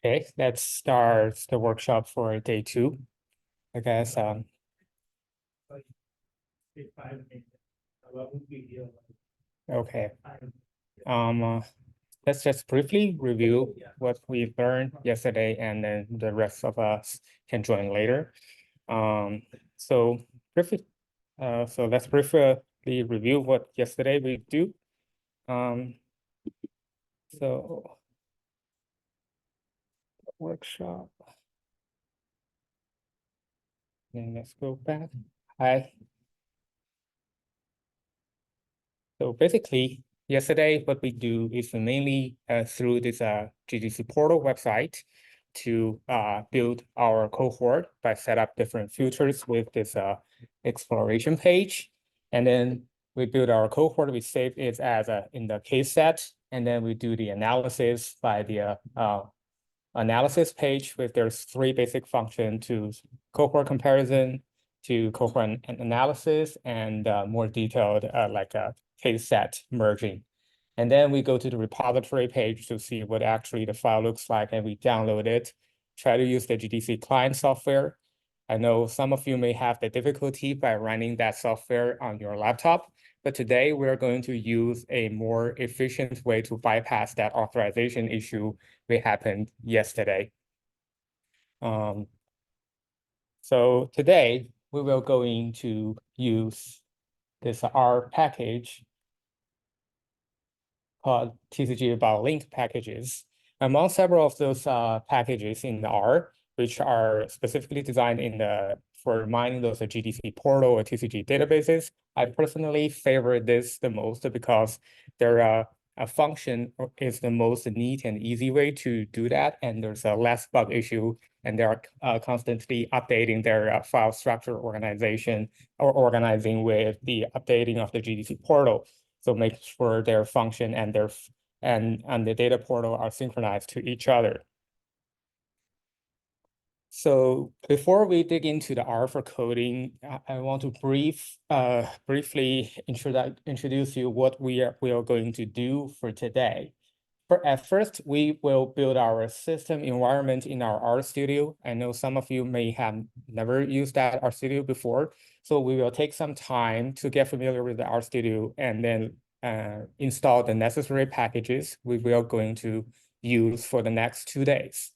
Okay, let's start the workshop for day 2. I guess okay. Let's just briefly review what we learned yesterday, and then the rest of us can join later. So briefly, so let's briefly review what yesterday we do. So workshop. And let's go back. Hi. So basically, yesterday, what we do is mainly through this GDC portal website to build our cohort by set up different filters with this exploration page. And then we build our cohort, we save it as in the case set, and then we do the analysis by the analysis page with there's 3 basic functions to cohort comparison, to cohort analysis, and more detailed like a case set merging. And then we go to the repository page to see what actually the file looks like, and we download it, try to use the GDC client software. I know some of you may have the difficulty by running that software on your laptop, but today we're going to use a more efficient way to bypass that authorization issue that happened yesterday. So today we will going to use this R package called TCGA BioLink packages. Among several of those packages in R, which are specifically designed for mining those GDC portal or TCG databases, I personally favor this the most because their a function is the most neat and easy way to do that, and there's a less bug issue, and they are constantly updating their file structure organization or organizing with the updating of the GDC portal. So make sure their function and the data portal are synchronized to each other. So before we dig into the R for coding, I want to briefly introduce you what we are going to do for today. At first, we will build our system environment in our RStudio. I know some of you may have never used that RStudio before, so we will take some time to get familiar with the RStudio and then install the necessary packages we will going to use for the next 2 days.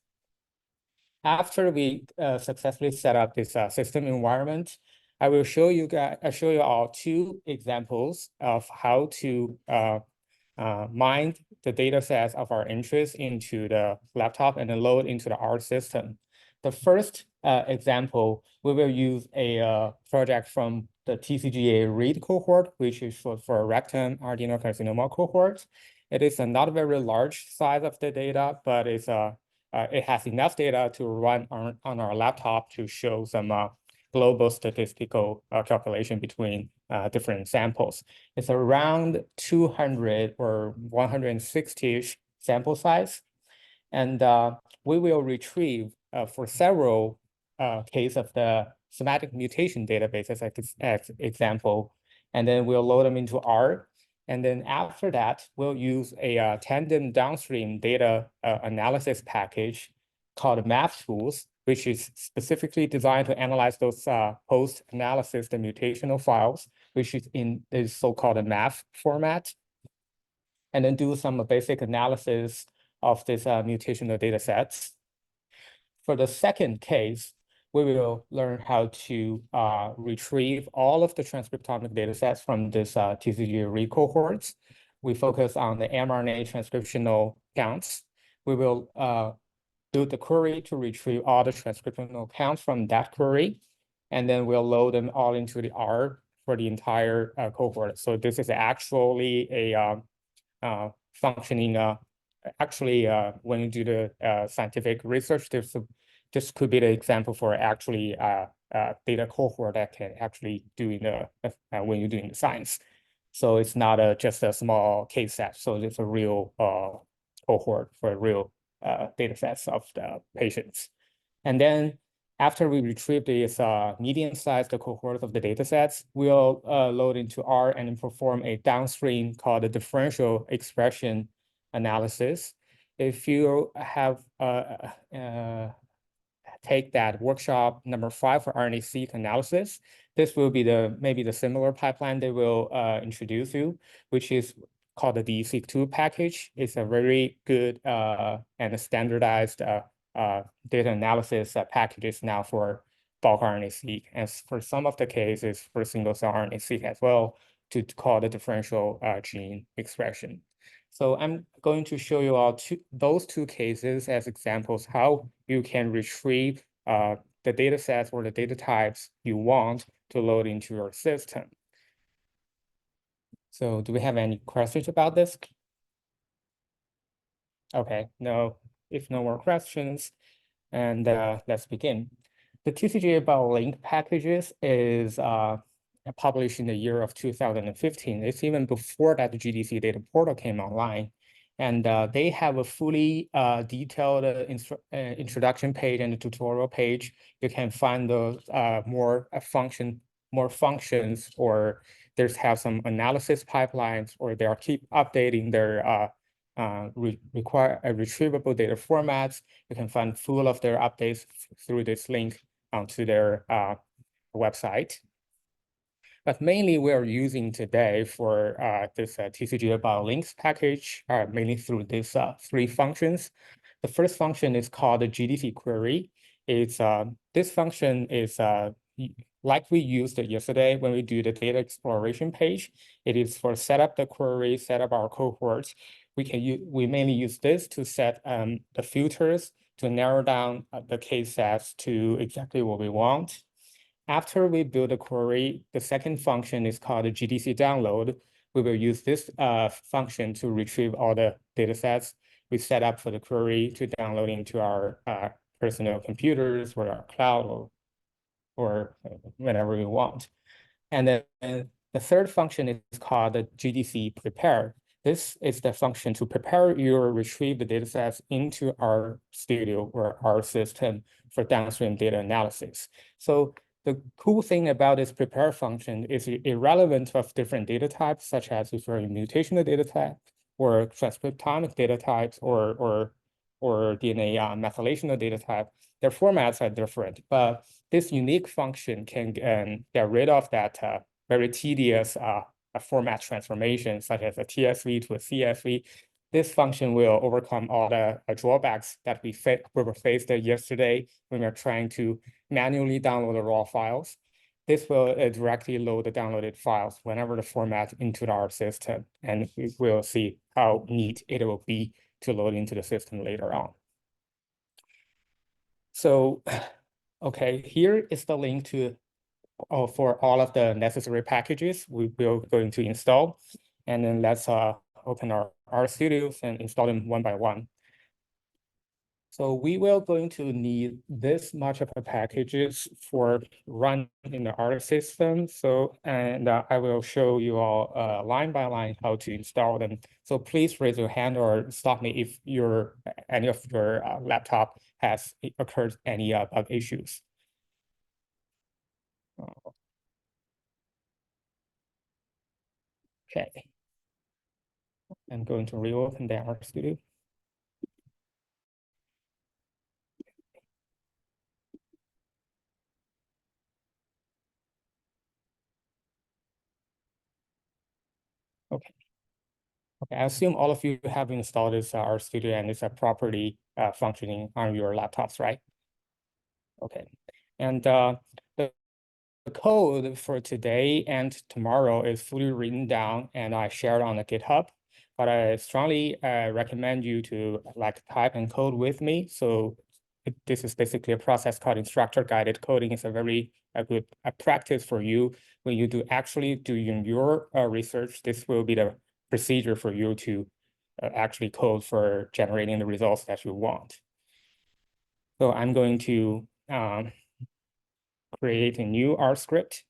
After we successfully set up this system environment, I will show you all 2 examples of how to mine the data sets of our interest into the laptop and then load into the R system. The first example, we will use a project from the TCGA read cohort, which is for rectum adenocarcinoma cohort. It is a not very large size of the data, but it has enough data to run on our laptop to show some global statistical calculation between different samples. It's around 200 or 160-ish sample size. And we will retrieve for several cases of the somatic mutation databases as example, and then we'll load them into R. And then after that, we'll use a tandem downstream data analysis package called Math Tools, which is specifically designed to analyze those post-analysis, the mutational files, which is in this so-called math format, and then do some basic analysis of these mutational data sets. For the second case, we will learn how to retrieve all of the transcriptomic data sets from this TCGA read cohorts. We focus on the mRNA transcriptional counts. We will build the query to retrieve all the transcriptional counts from that query, and then we'll load them all into the R for the entire cohort. So this is actually a functioning, when you do the scientific research, this could be the example for actually data cohort that can actually do in the when you're doing the science. So it's not just a small case set. So it's a real cohort for real data sets of the patients. And then after we retrieve these medium-sized cohorts of the data sets, we'll load into R and perform a downstream called a differential expression analysis. If you have take that workshop number 5 for RNA-seq analysis, this will be maybe the similar pipeline they will introduce you, which is called the DSeq2 package. It's a very good and standardized data analysis packages now for bulk RNA-seq, and for some of the cases for single-cell RNA-seq as well, to call the differential gene expression. So I'm going to show you all those two cases as examples how you can retrieve the data sets or the data types you want to load into your system. So do we have any questions about this? Okay, no, if no more questions, and let's begin. The TCGA BioLink packages is published in the year of 2015. It's even before that the GDC data portal came online. And they have a fully detailed introduction page and a tutorial page. You can find those more functions, or there's have some analysis pipelines, or they are keep updating their retrievable data formats. You can find full of their updates through this link onto their website. But mainly we are using today for this TCGA BioLinks package, mainly through these 3 functions. The first function is called the GDC query. It's this function is like we used it yesterday when we do the data exploration page. It is for set up the query, set up our cohorts. We mainly use this to set the filters to narrow down the case sets to exactly what we want. After we build a query, the second function is called the GDC download. We will use this function to retrieve all the data sets we set up for the query to download into our personal computers or our cloud or whenever we want. And then the third function is called the GDC prepare. This is the function to prepare your retrieve the data sets into our studio or our system for downstream data analysis. So the cool thing about this prepare function is irrelevant of different data types, such as if you're a mutational data type or transcriptomic data types or DNA methylational data type. Their formats are different, but this unique function can get rid of that very tedious format transformation, such as a TSV to a CSV. This function will overcome all the drawbacks that we were faced yesterday when we were trying to manually download the raw files. This will directly load the downloaded files whenever the format into our system, and we will see how neat it will be to load into the system later on. So, okay, here is the link to for all of the necessary packages we will going to install, and then let's open our RStudios and install them one by one. So we will going to need this much of the packages for run in the R system. So, and I will show you all line by line how to install them. So please raise your hand or stop me if any of your laptop has occurred any bug issues. Okay. I'm going to reopen the RStudio. Okay. Okay, I assume all of you have installed this RStudio and it's properly functioning on your laptops, right? Okay. And the code for today and tomorrow is fully written down and I shared on the GitHub. But I strongly recommend you to type and code with me. So this is basically a process called instructor guided coding. It's a very good practice for you when you actually doing your research. This will be the procedure for you to actually code for generating the results that you want. So I'm going to create a new R script.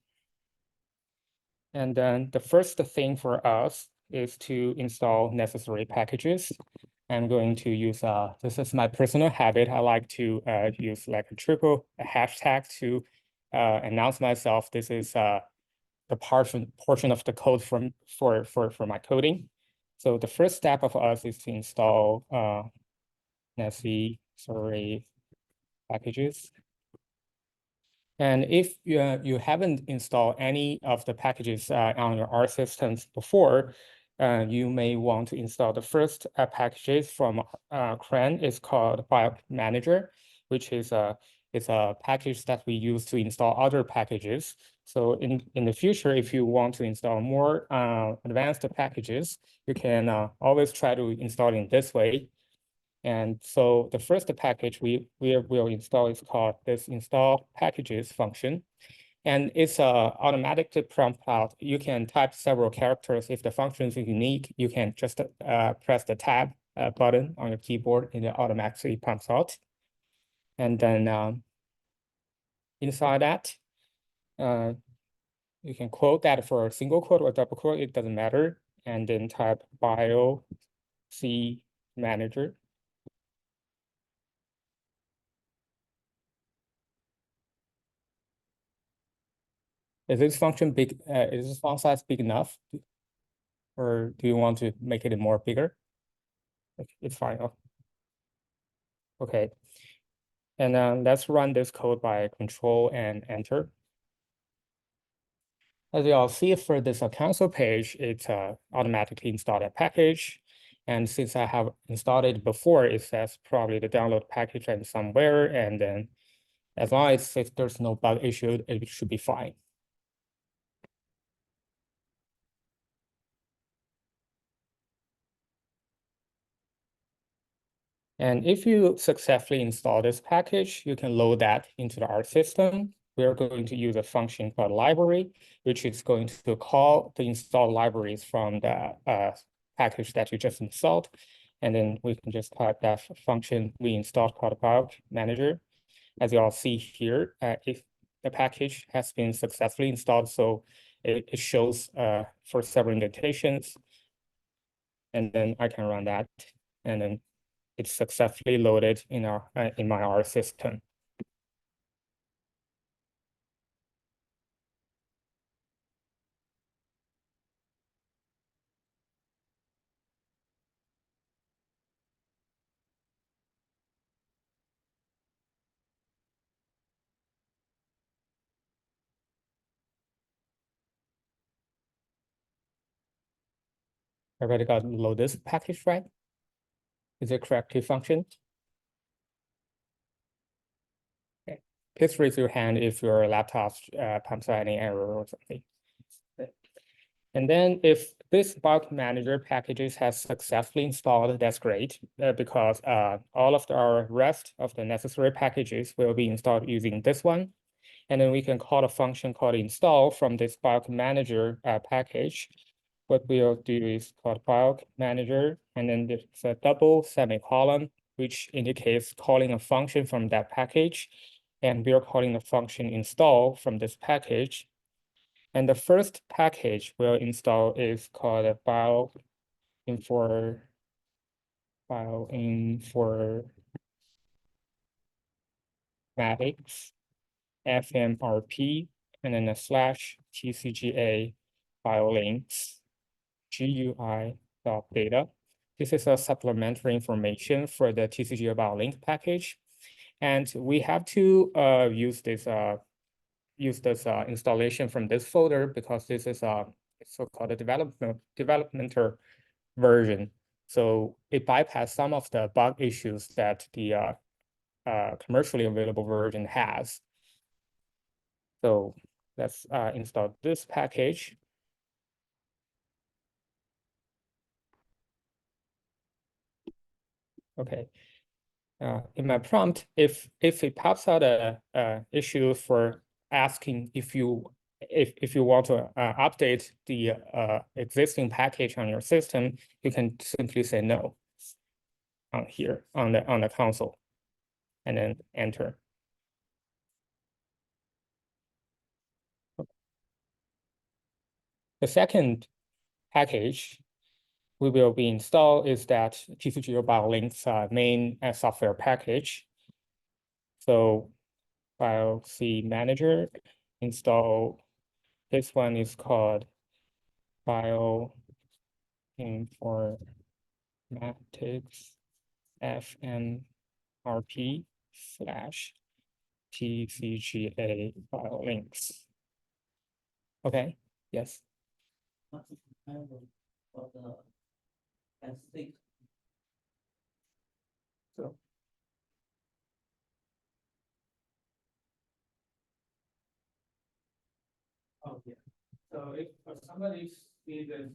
And then the first thing for us is to install necessary packages. I'm going to use, this is my personal habit. I like to use like a hashtag to announce myself. This is the portion of the code for my coding. So the first step of us is to install necessary packages. And if you haven't installed any of the packages on your R systems before, you may want to install the first packages from CRAN. It's called Biomanager, which is a package that we use to install other packages. So in the future, if you want to install more advanced packages, you can always try to install it in this way. And so the first package we will install is called this install packages function. And it's automatic prompt out. You can type several characters. If the function is unique, you can just press the tab button on your keyboard and it automatically prompts out. And then inside that, you can quote that for a single quote or double quote, it doesn't matter. And then type bio C manager. Is this function big? Is this font size big enough? Or do you want to make it more bigger? It's fine. Okay. And let's run this code by Control and Enter. As you'll see for this console page, it's automatically installed a package. And since I have installed it before, it says probably the download package and somewhere. And then as long as if there's no bug issue, it should be fine. And if you successfully install this package, you can load that into the R system. We are going to use a function called library, which is going to call the installed libraries from the package that you just installed. And then we can just type that function we installed called Biomanager. As you all see here, if the package has been successfully installed, so it shows for several indentations. And then I can run that. And then it's successfully loaded in my R system. I already got load this package, right? Is it correctly functioned? Okay. Please raise your hand if your laptop pumps out any error or something. Okay. And then if this Biomanager packages has successfully installed, that's great, because all of our rest of the necessary packages will be installed using this one. And then we can call a function called install from this Biomanager package. What we'll do is called Biomanager, and then there's a double semicolon, which indicates calling a function from that package. And we are calling the function install from this package. And the first package we'll install is called a bioinformatics, FMRP, and then a slash TCGA biolinks GUI.data. This is a supplementary information for the TCGA biolink package. And we have to use this installation from this folder because this is a so-called a developmental version. So it bypassed some of the bug issues that the commercially available version has. So let's install this package. Okay. In my prompt, if it pops out a issue for asking if you want to update the existing package on your system, you can simply say no on here on the console, and then enter. The second package we will be installed is that TCGA BioLink's main software package. So Biomanager install. This one is called Bioinformatics fmrp/TCGA file links. Okay, yes. So, oh, yeah. So if somebody sees this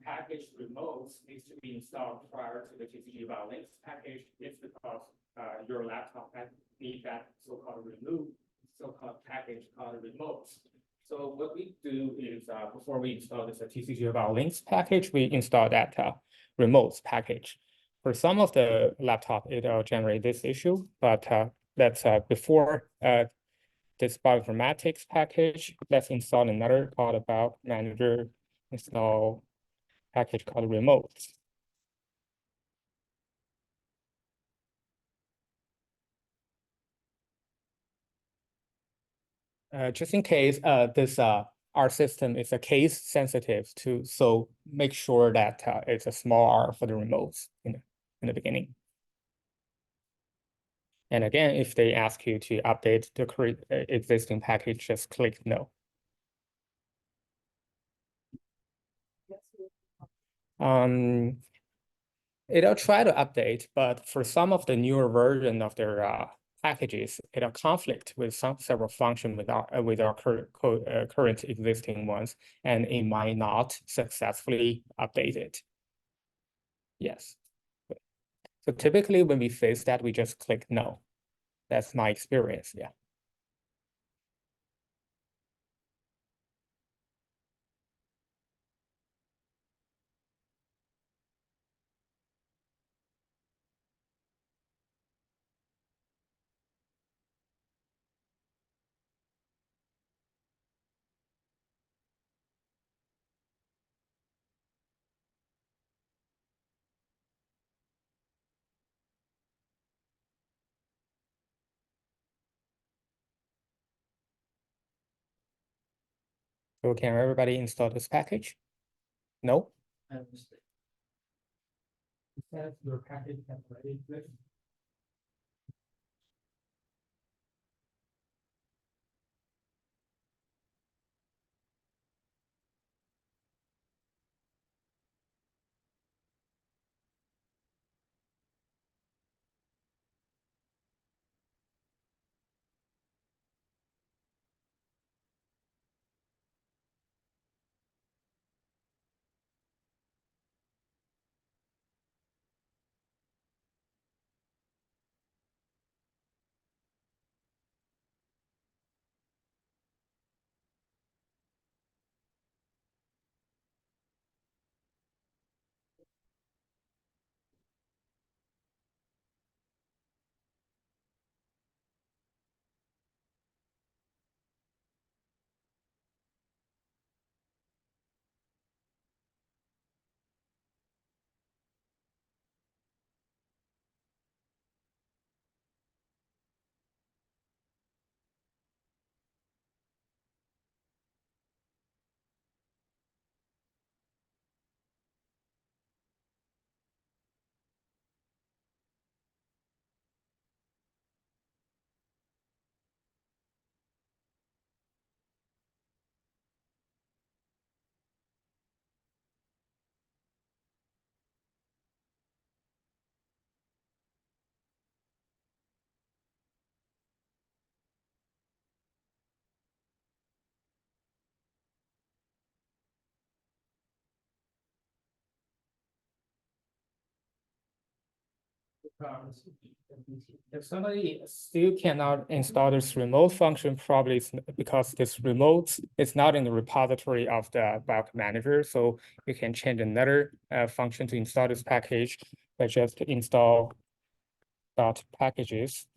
package remote needs to be installed prior to the TCGA file links package, it's because your laptop needs that so-called package called remote. So what we do is before we install this TCGA file links package, we install that remotes package. For some of the laptop, it'll generate this issue, but that's before this bioinformatics package. Let's install another called about manager install package called remotes. Just in case this our system is a case sensitive to, so make sure that it's a small R for the remotes in the beginning. And again, if they ask you to update the existing package, just click no. It'll try to update, but for some of the newer version of their packages, it'll conflict with several functions with our current existing ones, and it might not successfully update it. Yes. So typically when we face that, we just click no. That's my experience, yeah. So can everybody install this package? No? I understand. It says your package has already existed. If somebody still cannot install this remote function, probably it's because this remote is not in the repository of the Bioinformatics manager. So you can change another function to install this package by just install .packages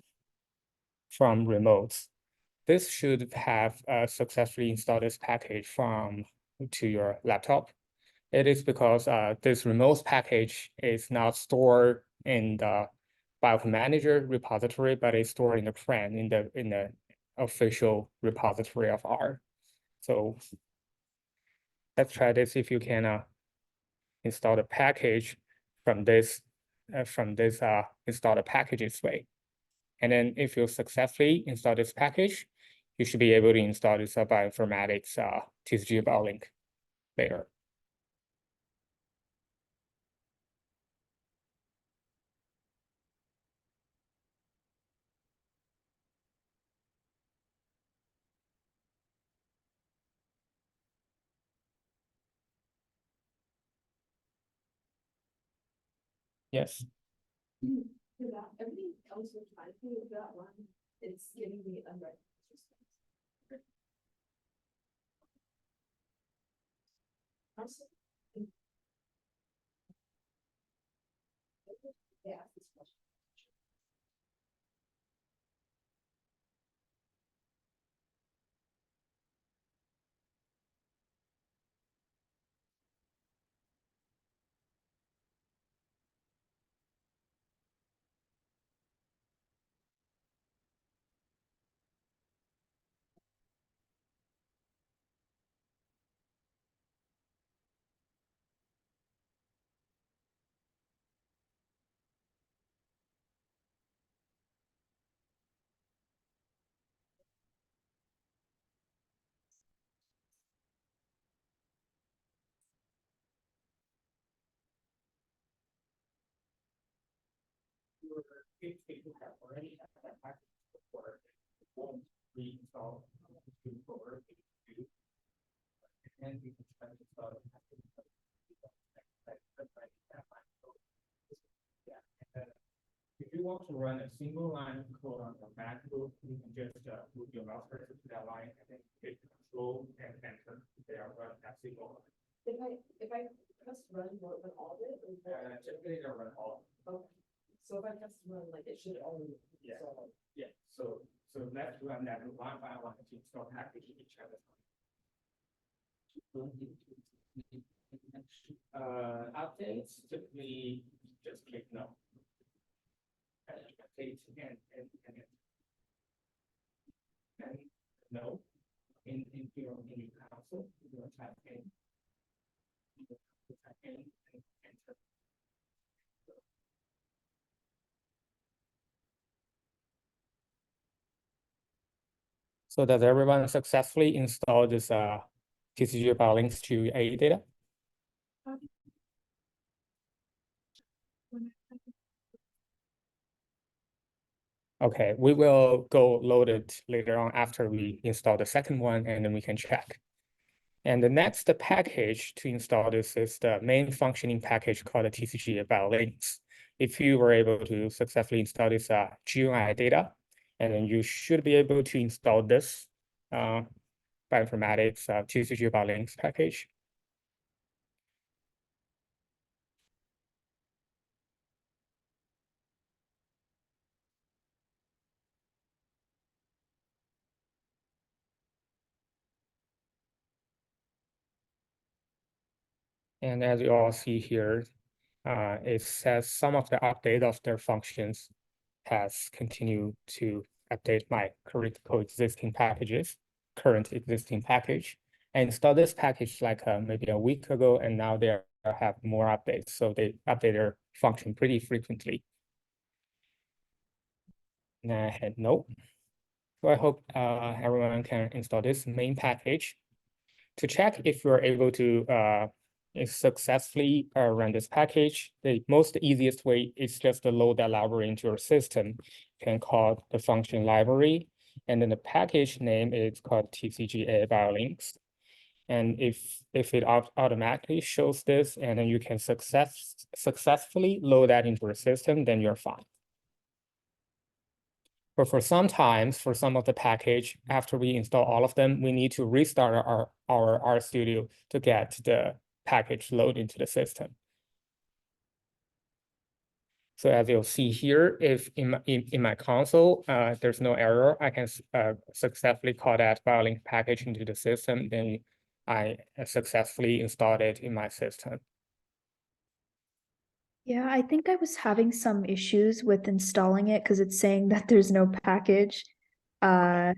from remotes. This should have successfully installed this package to your laptop. It is because this remote package is not stored in the Bioinformatics manager repository, but it's stored in the CRAN in the official repository of R. So let's try this if you can install the package from this from this installed packages way. And then if you successfully install this package, you should be able to install this bioinformatics TCGA BioLink later. Yes. For that, everything else we're trying to do with that one, it's giving me unread response. Yeah, this question. If you have already had that package before, it won't reinstall forward and you can try to install it. Yeah. If you want to run a single line of code on your MacBook, you can just move your mouse cursor to that line and then hit Control and Enter. They are run that single line. If I press run, will it run all of it? Typically, they run all. Okay. So if I press run, like it should only. Yeah. Yeah. So let's run that one by one to install package each other. Updates typically just click no. Updates and no in your console, you will type in. And enter. So does everyone successfully install this TCGA BioLinks to A data? Okay, we will go load it later on after we install the second one, and then we can check. And the next package to install this is the main functioning package called the TCGA BioLinks. If you were able to successfully install this GUI data, and then you should be able to install this bioinformatics TCGA BioLinks package. And as you all see here, it says some of the update of their functions has continued to update my current existing package, and install this package like maybe a week ago, and now they have more updates. So they update their function pretty frequently. And I had no. So I hope everyone can install this main package. To check if you're able to successfully run this package, the most easiest way is just to load that library into your system. You can call the function library, and then the package name is called TCGA BioLinks. And if it automatically shows this, and then you can successfully load that into your system, then you're fine. But for sometimes, for some of the package, after we install all of them, we need to restart our RStudio to get the package load into the system. So as you'll see here, if in my console, there's no error, I can successfully call that BioLink package into the system, then I successfully installed it in my system. Yeah, I think I was having some issues with installing it because it's saying that there's no package. Yeah,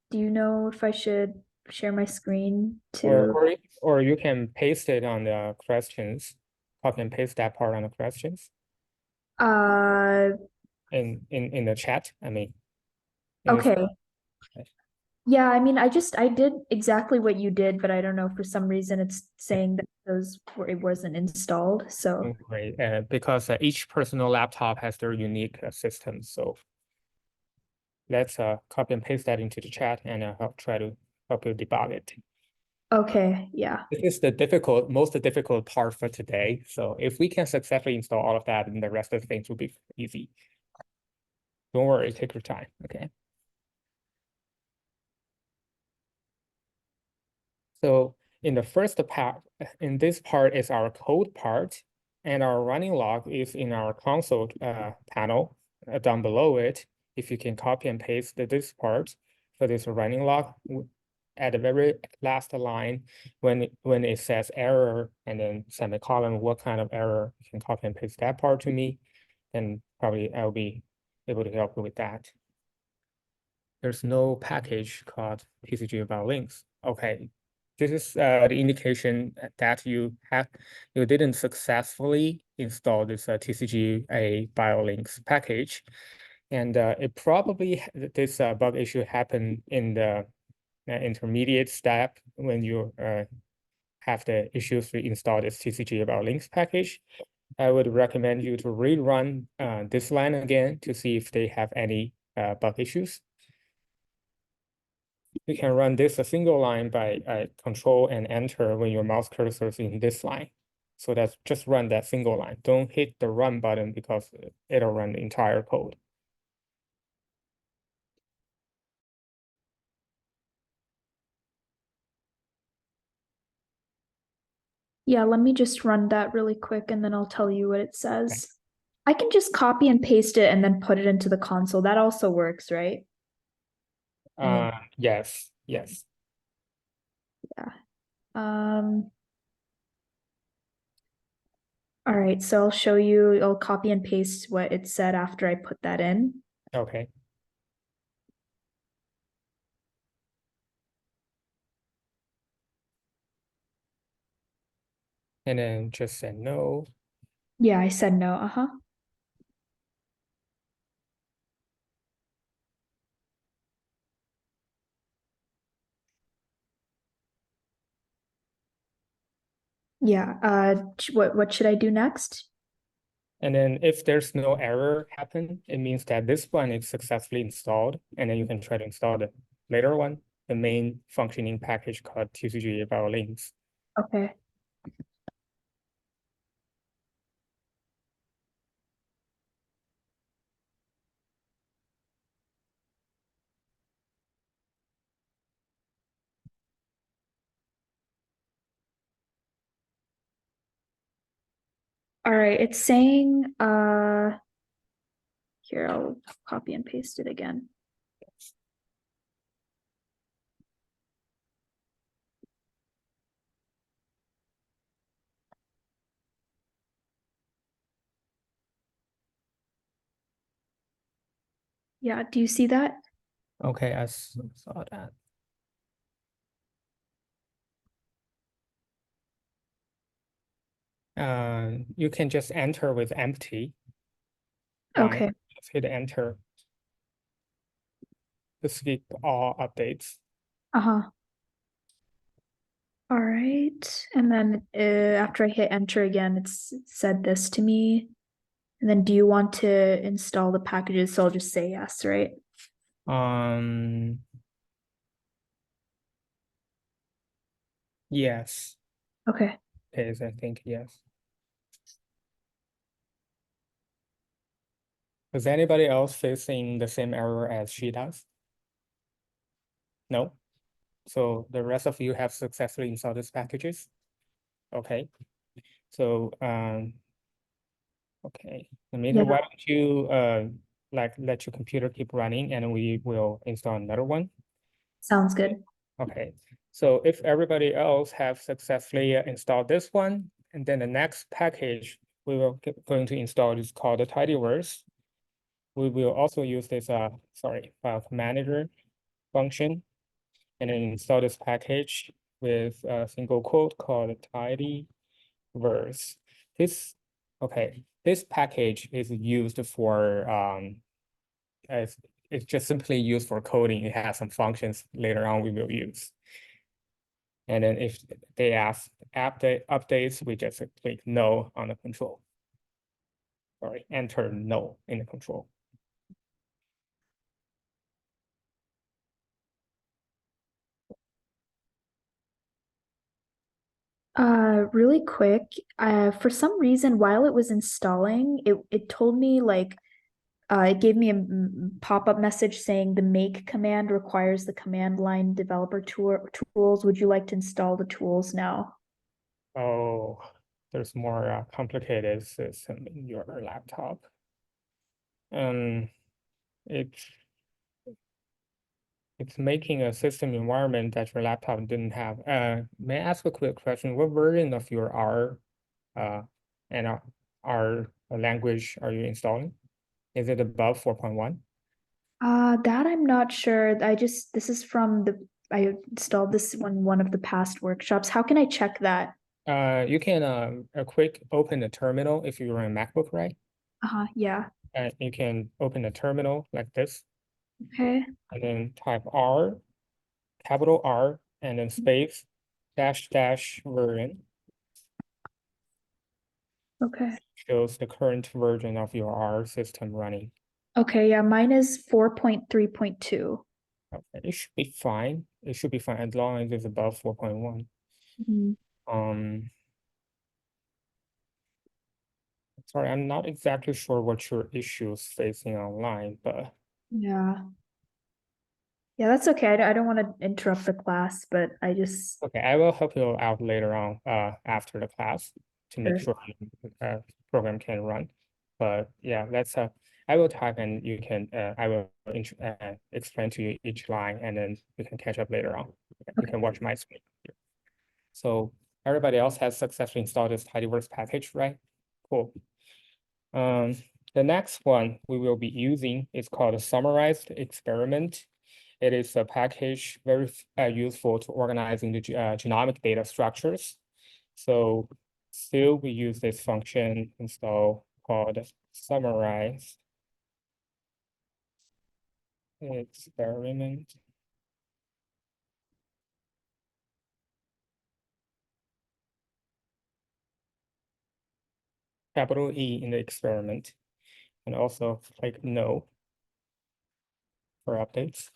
do you know if I should share my screen Or, to, or you can paste it on the questions, copy and paste that part on the questions uh, in the chat, I mean. in this- okay. Yeah, I mean, I did exactly what you did, but I don't know, for some reason it's saying that it wasn't installed, so. Great, because each personal laptop has their unique system, so let's copy and paste that into the chat and try to help you debug it. Okay, yeah. This is the most difficult part for today. So if we can successfully install all of that, then the rest of the things will be easy. Don't worry, take your time, okay? So in the first part, in this part is our code part, and our running log is in our console panel down below it. If you can copy and paste this part for this running log, at the very last line, when it says error and then semicolon, what kind of error, you can copy and paste that part to me, and probably I'll be able to help you with that. There's no package called TCGA biolinks. Okay, this is the indication that you didn't successfully install this TCGA biolinks package, and it probably this bug issue happened in the intermediate step when you have the issues to install this TCGA biolinks package. I would recommend you to rerun this line again to see if they have any bug issues. You can run this a single line by control and enter when your mouse cursor is in this line. So that's just run that single line. Don't hit the run button because it'll run the entire code. Yeah, let me just run that really quick and then I'll tell you what it says. I can just copy and paste it and then put it into the console. That also works, right? I mean, Yes. yeah. Um, all right, so I'll copy and paste what it said after I put that in. Okay. And then just say no. Yeah, I said no, uh-huh. Yeah, what should I do next? And then if there's no error happen, it means that this one is successfully installed. And then you can try to install the later one, the main functioning package called TCGA biolinks. Okay. All right, it's saying, here, I'll copy and paste it again. Yeah, do you see that? Okay, I saw that. You can just enter with empty. Okay. Just hit enter to skip all updates. Uh-huh. All right. And then after I hit enter again, it said this to me. And then do you want to install the packages? So I'll just say yes, right? Yes. Okay. Is I think yes. Is anybody else facing the same error as she does? No. So the rest of you have successfully installed these packages. Okay. So okay. Amita, Yeah. why don't you let your computer keep running and we will install another one. Sounds good. Okay. So if everybody else have successfully installed this one, and then the next package we will going to install is called the tidyverse. We will also use this file manager function and then install this package with a single quote called tidyverse. This package is used for it's just simply used for coding. It has some functions later on we will use. And then if they ask updates, we just click no on the control. Sorry, enter no in the control. Really quick, for some reason, while it was installing, it told me like, it gave me a pop-up message saying the make command requires the command line developer tools. Would you like to install the tools now? Oh, there's more complicated system in your laptop. It's making a system environment that your laptop didn't have. May I ask a quick question? What version of your R and R language are you installing? Is it above 4.1? That I'm not sure. This is from I installed this one of the past workshops. How can I check that? You can a quick open the terminal if you run a MacBook, right? Yeah. You can open the terminal like this, Okay. and then type R, capital R, and then space dash dash version. Okay. Shows the current version of your R system running. Okay, yeah, mine is 4.3.2. Okay, it should be fine. It should be fine as long as it's above 4.1. Sorry, I'm not exactly sure what your issue is facing online, but Yeah. Yeah, that's okay. I don't want to interrupt the class, but I just okay, I will help you out later on after the class to make Sure. sure the program can run. But yeah, I will type and you can I will explain to you each line and then we can catch up later on. You can watch my screen here. So everybody else has successfully installed this tidyverse package, right? Cool. The next one we will be using is called a summarized experiment. It is a package very useful to organizing the genomic data structures. So still we use this function install called summarize experiment. Capital E in the experiment, and also click no for updates.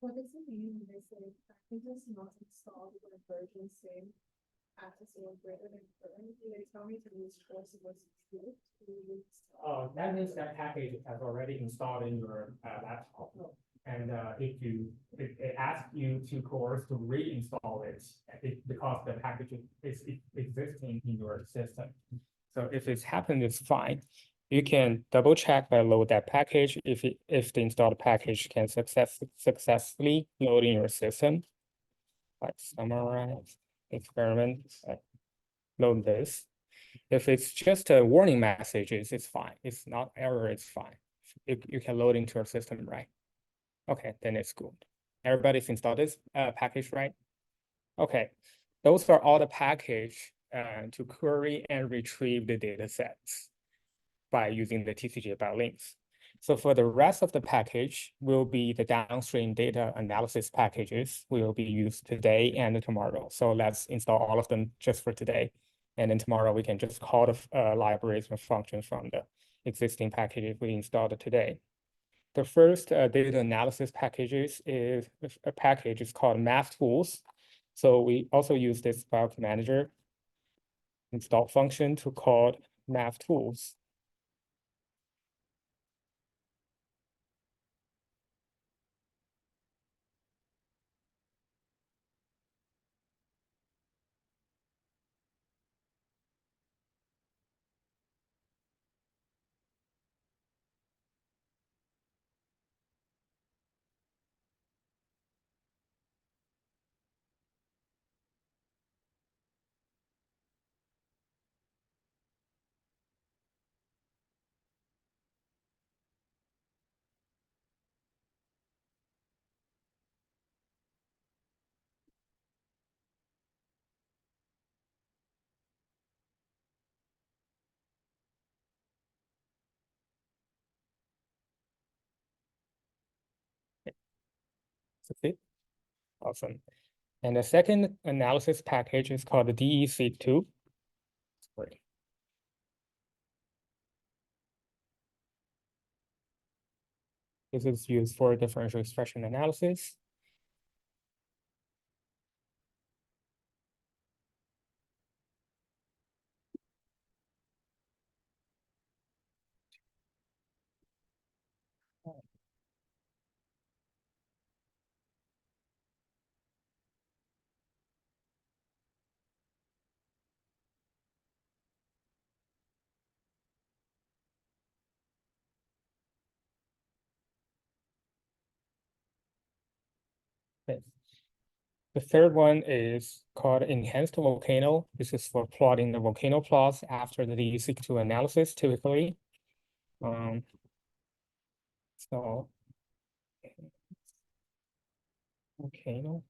What does it mean when they say packages not installed with a version same access or greater than current? Do they tell me to use course was true? Oh, that means that package has already installed in your laptop. And if it asks you to course to reinstall it, because the package is existing in your system. So if it's happened, it's fine. You can double check by load that package if the installed package can successfully load in your system. Like summarize experiment, load this. If it's just a warning messages, it's fine. It's not error, it's fine. You can load into your system, right? Okay, then it's good. Everybody's installed this package, right? Okay, those are all the package to query and retrieve the data sets by using the TCGA biolinks. So for the rest of the package will be the downstream data analysis packages will be used today and tomorrow. So let's install all of them just for today. And then tomorrow we can just call the libraries and functions from the existing packages we installed today. The first data analysis packages is a package is called math tools. So we also use this Bioinformatics manager install function to call math tools. Succeed? Awesome. And the second analysis package is called the DEC2. Sorry. This is used for differential expression analysis. Yes. The third one is called enhanced volcano. This is for plotting the volcano plots after the DEC2 analysis typically. So volcano.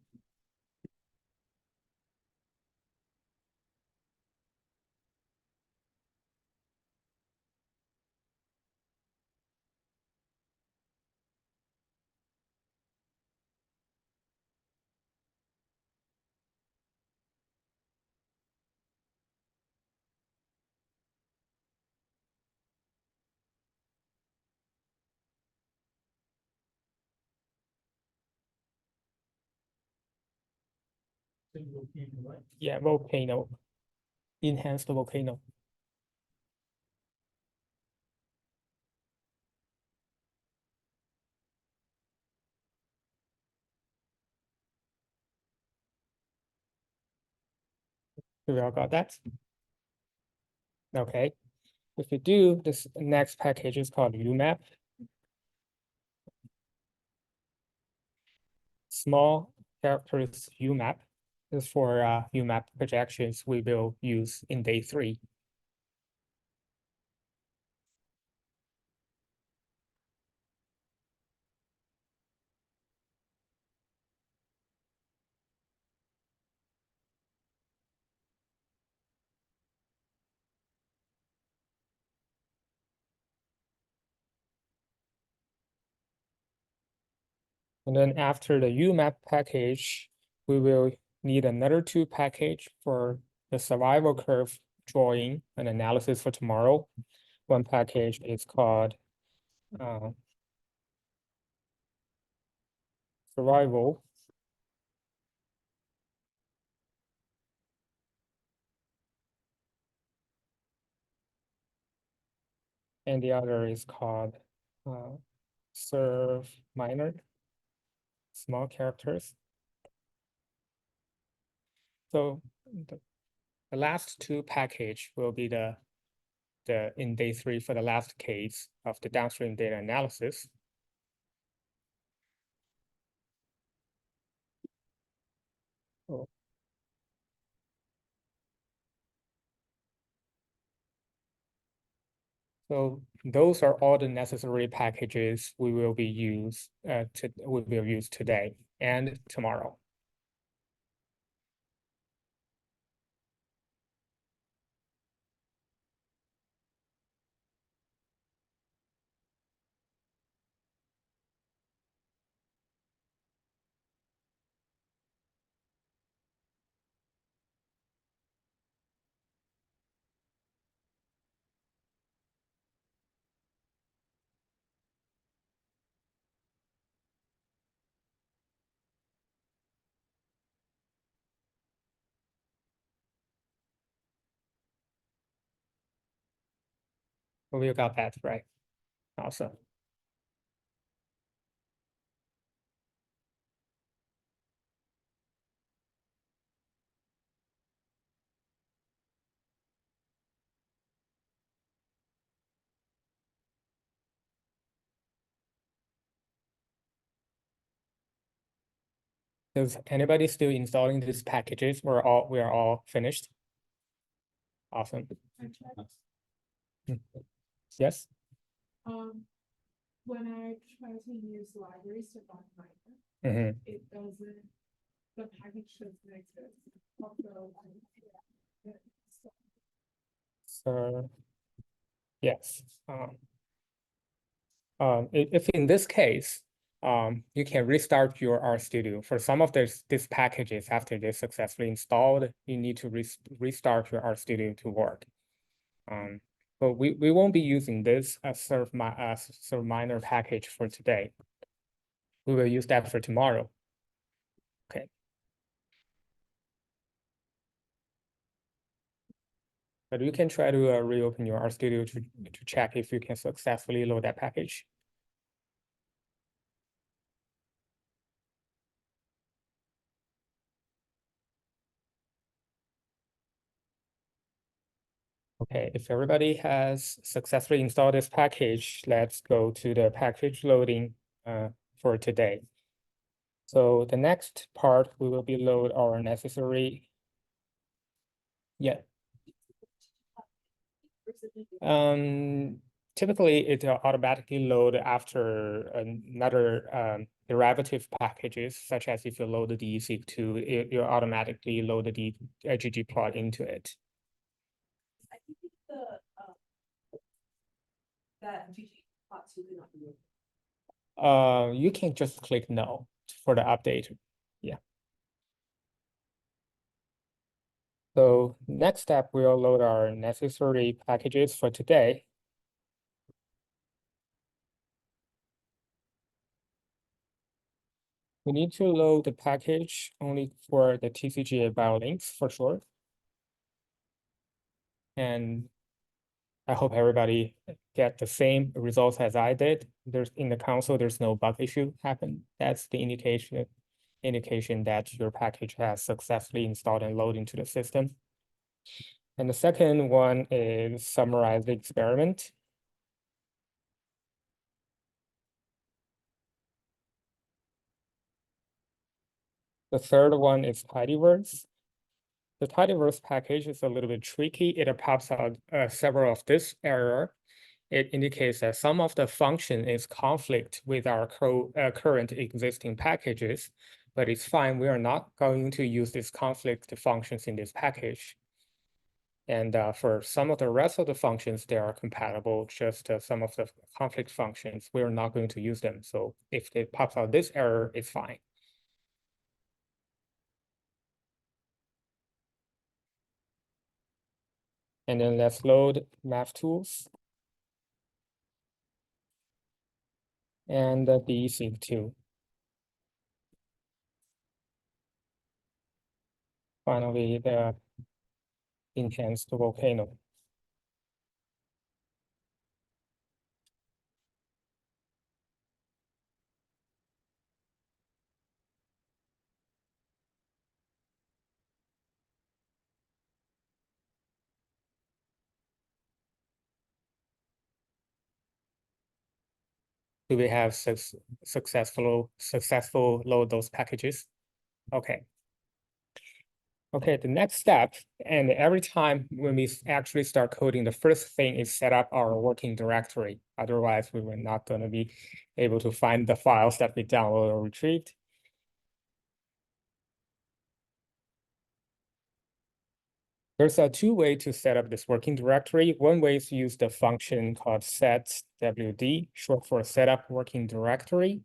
Yeah, volcano. Enhanced volcano. We all got that? Okay. If you do, this next package is called UMAP. Small characters UMAP is for UMAP projections we will use in day 3. And then after the UMAP package, we will need another 2 package for the survival curve drawing and analysis for tomorrow. One package is called survival. And the other is called serve minor, small characters. So the last 2 package will be the in day 3 for the last case of the downstream data analysis. Oh. So those are all the necessary packages we will use today and tomorrow. We got that right. Awesome. Is anybody still installing these packages? We are all finished? Awesome. Yes? When I try to use libraries to find Mhm. it doesn't, the package doesn't exist. Also, So yes. If in this case, you can restart your RStudio. For some of these packages, after they're successfully installed, you need to restart your RStudio to work. But we won't be using this as sort of minor package for today. We will use that for tomorrow. Okay. But you can try to reopen your RStudio to check if you can successfully load that package. Okay, if everybody has successfully installed this package, let's go to the package loading for today. So the next part, we will be load our necessary. Yeah. Typically it automatically load after another derivative packages, such as if you load the DESeq2, you automatically load the ggplot into it. I think that ggplot2 cannot be moved. You can just click no for the update. Yeah. So next step, we'll load our necessary packages for today. We need to load the package only for the TCGA biolinks for sure. And I hope everybody get the same results as I did. There's in the console, there's no bug issue happen. That's the indication that your package has successfully installed and loaded into the system. And the second one is summarize the experiment. The third one is tidyverse. The tidyverse package is a little bit tricky. It pops out several of this error. It indicates that some of the function is conflict with our current existing packages, but it's fine. We are not going to use these conflict functions in this package. And for some of the rest of the functions, they are compatible, just some of the conflict functions, we're not going to use them. So if it pops out this error, it's fine. And then let's load math-tools. And the DESeq2. Finally, the enhanced volcano. Do we have successful load those packages? Okay. Okay, the next step, and every time when we actually start coding, the first thing is set up our working directory. Otherwise, we were not going to be able to find the files that we download or retrieved. There's two ways to set up this working directory. One way is to use the function called setwd, short for setup working directory.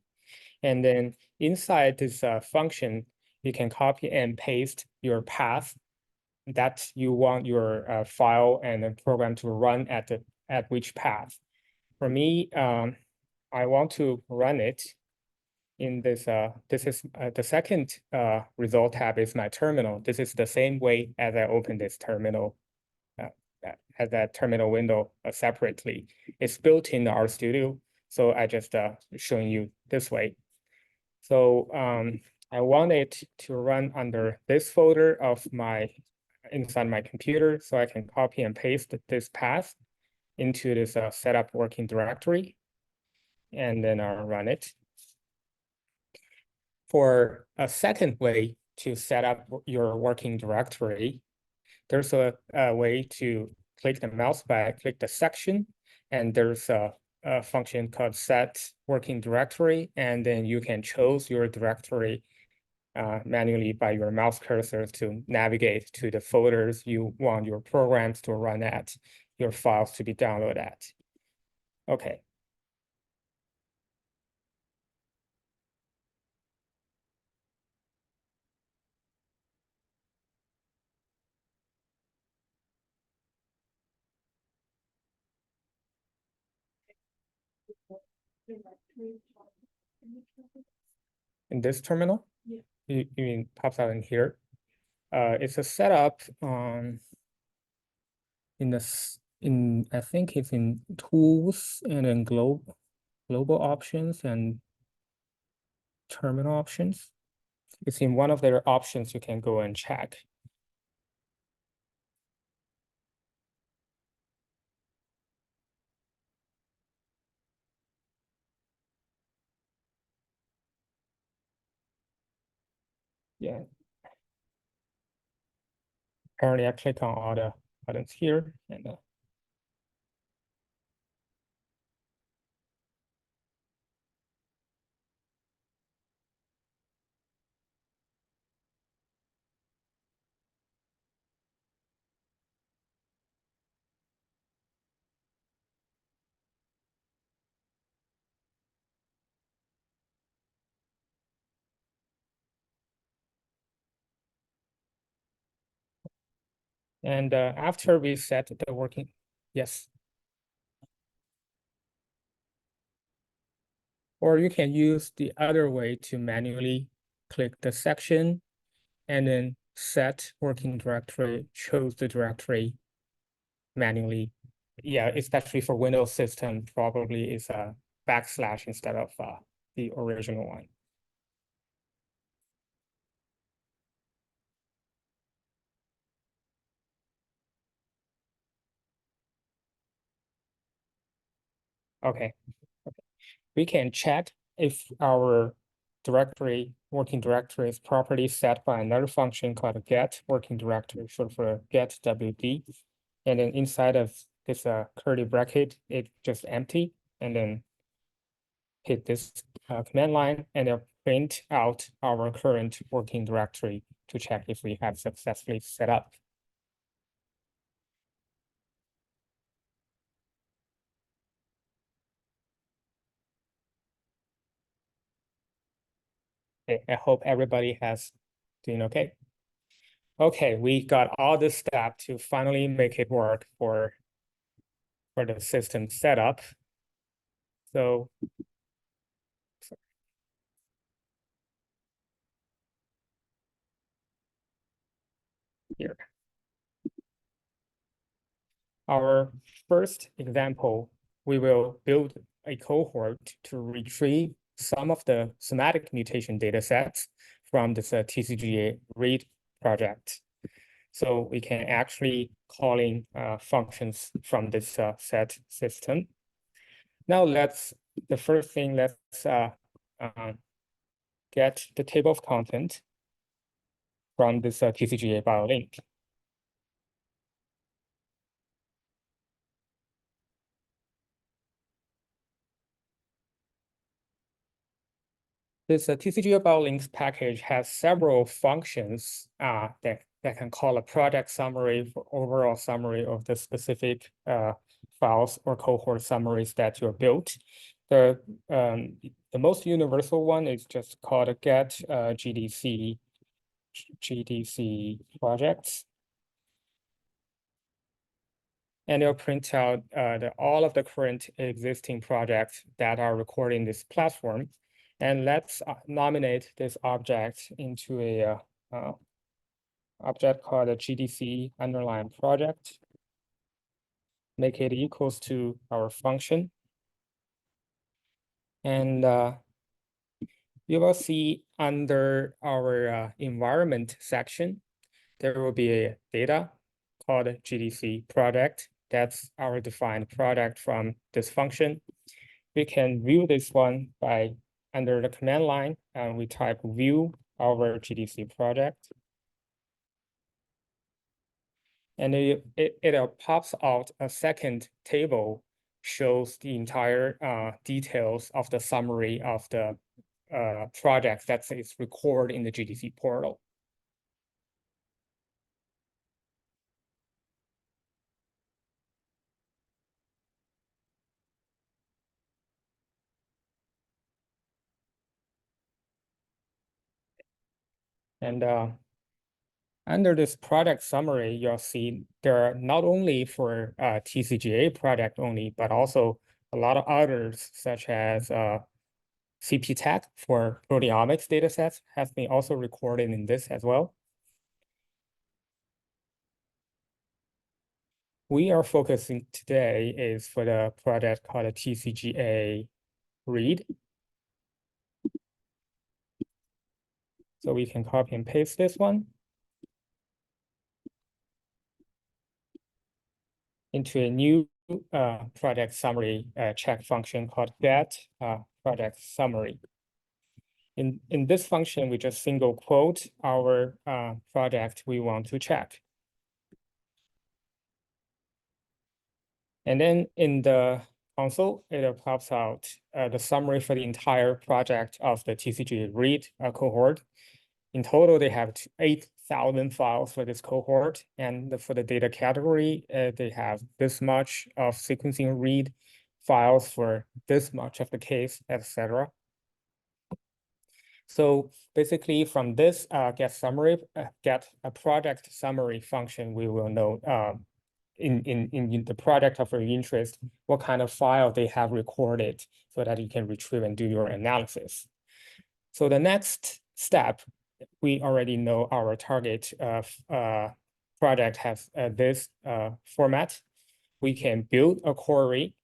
And then inside this function, you can copy and paste your path that you want your file and the program to run at which path. For me, I want to run it in this. This is the second result tab is my terminal. This is the same way as I open this terminal, as that terminal window separately. It's built in the RStudio, so I just showing you this way. So I want it to run under this folder of inside my computer, so I can copy and paste this path into this setup working directory, and then I'll run it. For a second way to set up your working directory, there's a way to click the mouse button, click the section, and there's a function called set working directory, and then you can choose your directory manually by your mouse cursor to navigate to the folders you want your programs to run at, your files to be downloaded at. Okay. directory. In this terminal? Yeah. You mean pops out in here? It's a setup I think it's in tools and then global options and terminal options. It's in one of their options you can go and check. Yeah. Currently I click on all the buttons here and after we set the working, yes. Or you can use the other way to manually click the section and then set working directory, choose the directory manually. Yeah, especially for Windows system, probably is a backslash instead of the original one. Okay. We can check if our working directory is properly set by another function called get working directory, short for get WD. And then inside of this curly bracket, it's just empty. And then hit this command line and it'll print out our current working directory to check if we have successfully set up. Okay, I hope everybody has doing okay. Okay, we got all this step to finally make it work for the system setup. So here. Our first example, we will build a cohort to retrieve some of the somatic mutation data sets from this TCGA read project. So we can actually calling functions from this set system. Now the first thing, let's get the table of content from this TCGA biolink. This TCGA biolinks package has several functions that can call a project summary for overall summary of the specific files or cohort summaries that you built. The most universal one is just called a get GDC projects. And it'll print out all of the current existing projects that are recording this platform. And let's nominate this object into a object called a GDC underline project. Make it equals to our function. And you will see under our environment section, there will be a data called GDC project. That's our defined product from this function. We can view this one by under the command line, and we type view our GDC project. And it pops out a second table, shows the entire details of the summary of the project that is recorded in the GDC portal. And under this product summary, you'll see there are not only for TCGA product only, but also a lot of others, such as CP-TAC for proteomics datasets, has been also recorded in this as well. We are focusing today is for the project called a TCGA read. So we can copy and paste this one into a new project summary check function called get project summary. In this function, we just single quote our project we want to check. And then in the console, it pops out the summary for the entire project of the TCGA read cohort. In total, they have 8,000 files for this cohort. And for the data category, they have this much of sequencing read files for this much of the case, etc. So basically from this get a project summary function, we will know in the project of your interest, what kind of file they have recorded so that you can retrieve and do your analysis. So the next step, we already know our target project has this format. We can build a query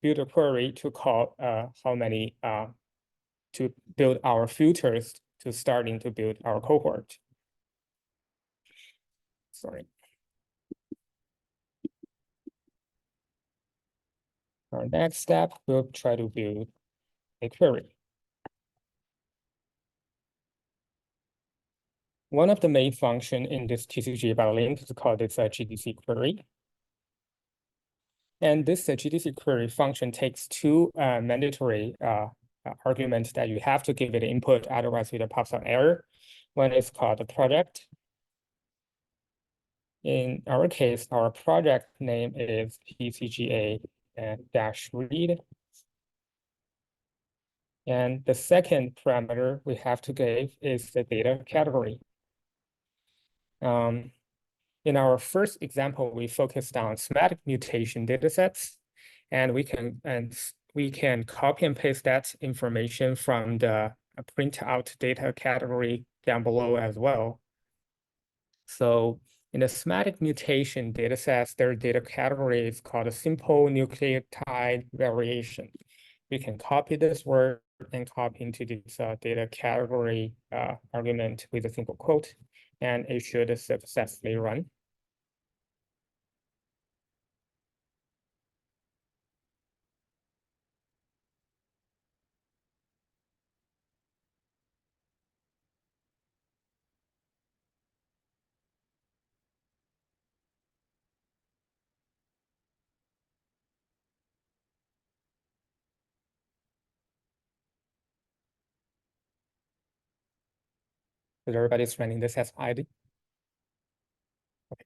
to call how many to build our filters to starting to build our cohort. Sorry. Our next step, we'll try to build a query. One of the main function in this TCGA BioLink is called this GDC query. And this GDC query function takes two mandatory arguments that you have to give it input, otherwise it pops out error. One is called the project. In our case, our project name is TCGA-read. And the second parameter we have to give is the data category. In our first example, we focused on somatic mutation datasets, and we can copy and paste that information from the printout data category down below as well. So in the somatic mutation datasets, their data category is called a simple nucleotide variation. We can copy this word and copy into this data category argument with a single quote, and it should successfully run. Is everybody's running this as ID? Okay.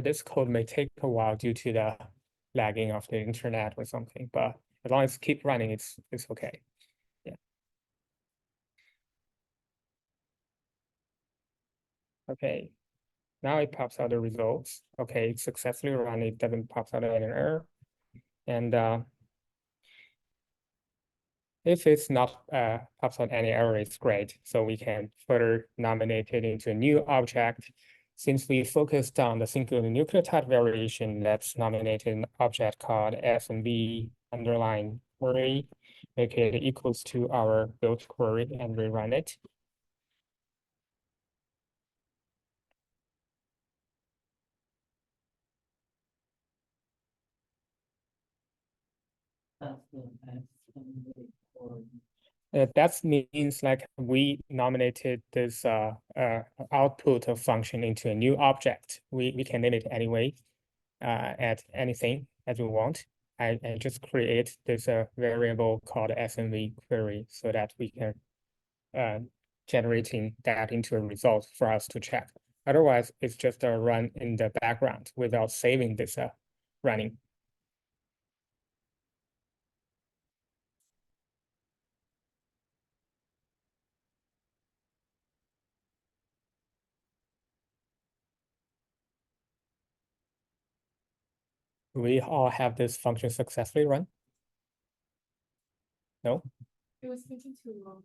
This code may take a while due to the lagging of the internet or something, but as long as it keep running, it's okay. Yeah. Okay. Now it pops out the results. Okay, it's successfully run. It doesn't pop out an error. And if it's not pops out any error, it's great. So we can further nominate it into a new object. Since we focused on the single nucleotide variation, let's nominate an object called SNV underline query, make it equals to our build query and rerun it. That means like we nominated this output of function into a new object. We can name it anyway. add anything as we want. I just create this variable called SMV query so that we can generating that into a result for us to check. Otherwise, it's just a run in the background without saving this running. We all have this function successfully run? No? It was taking too long.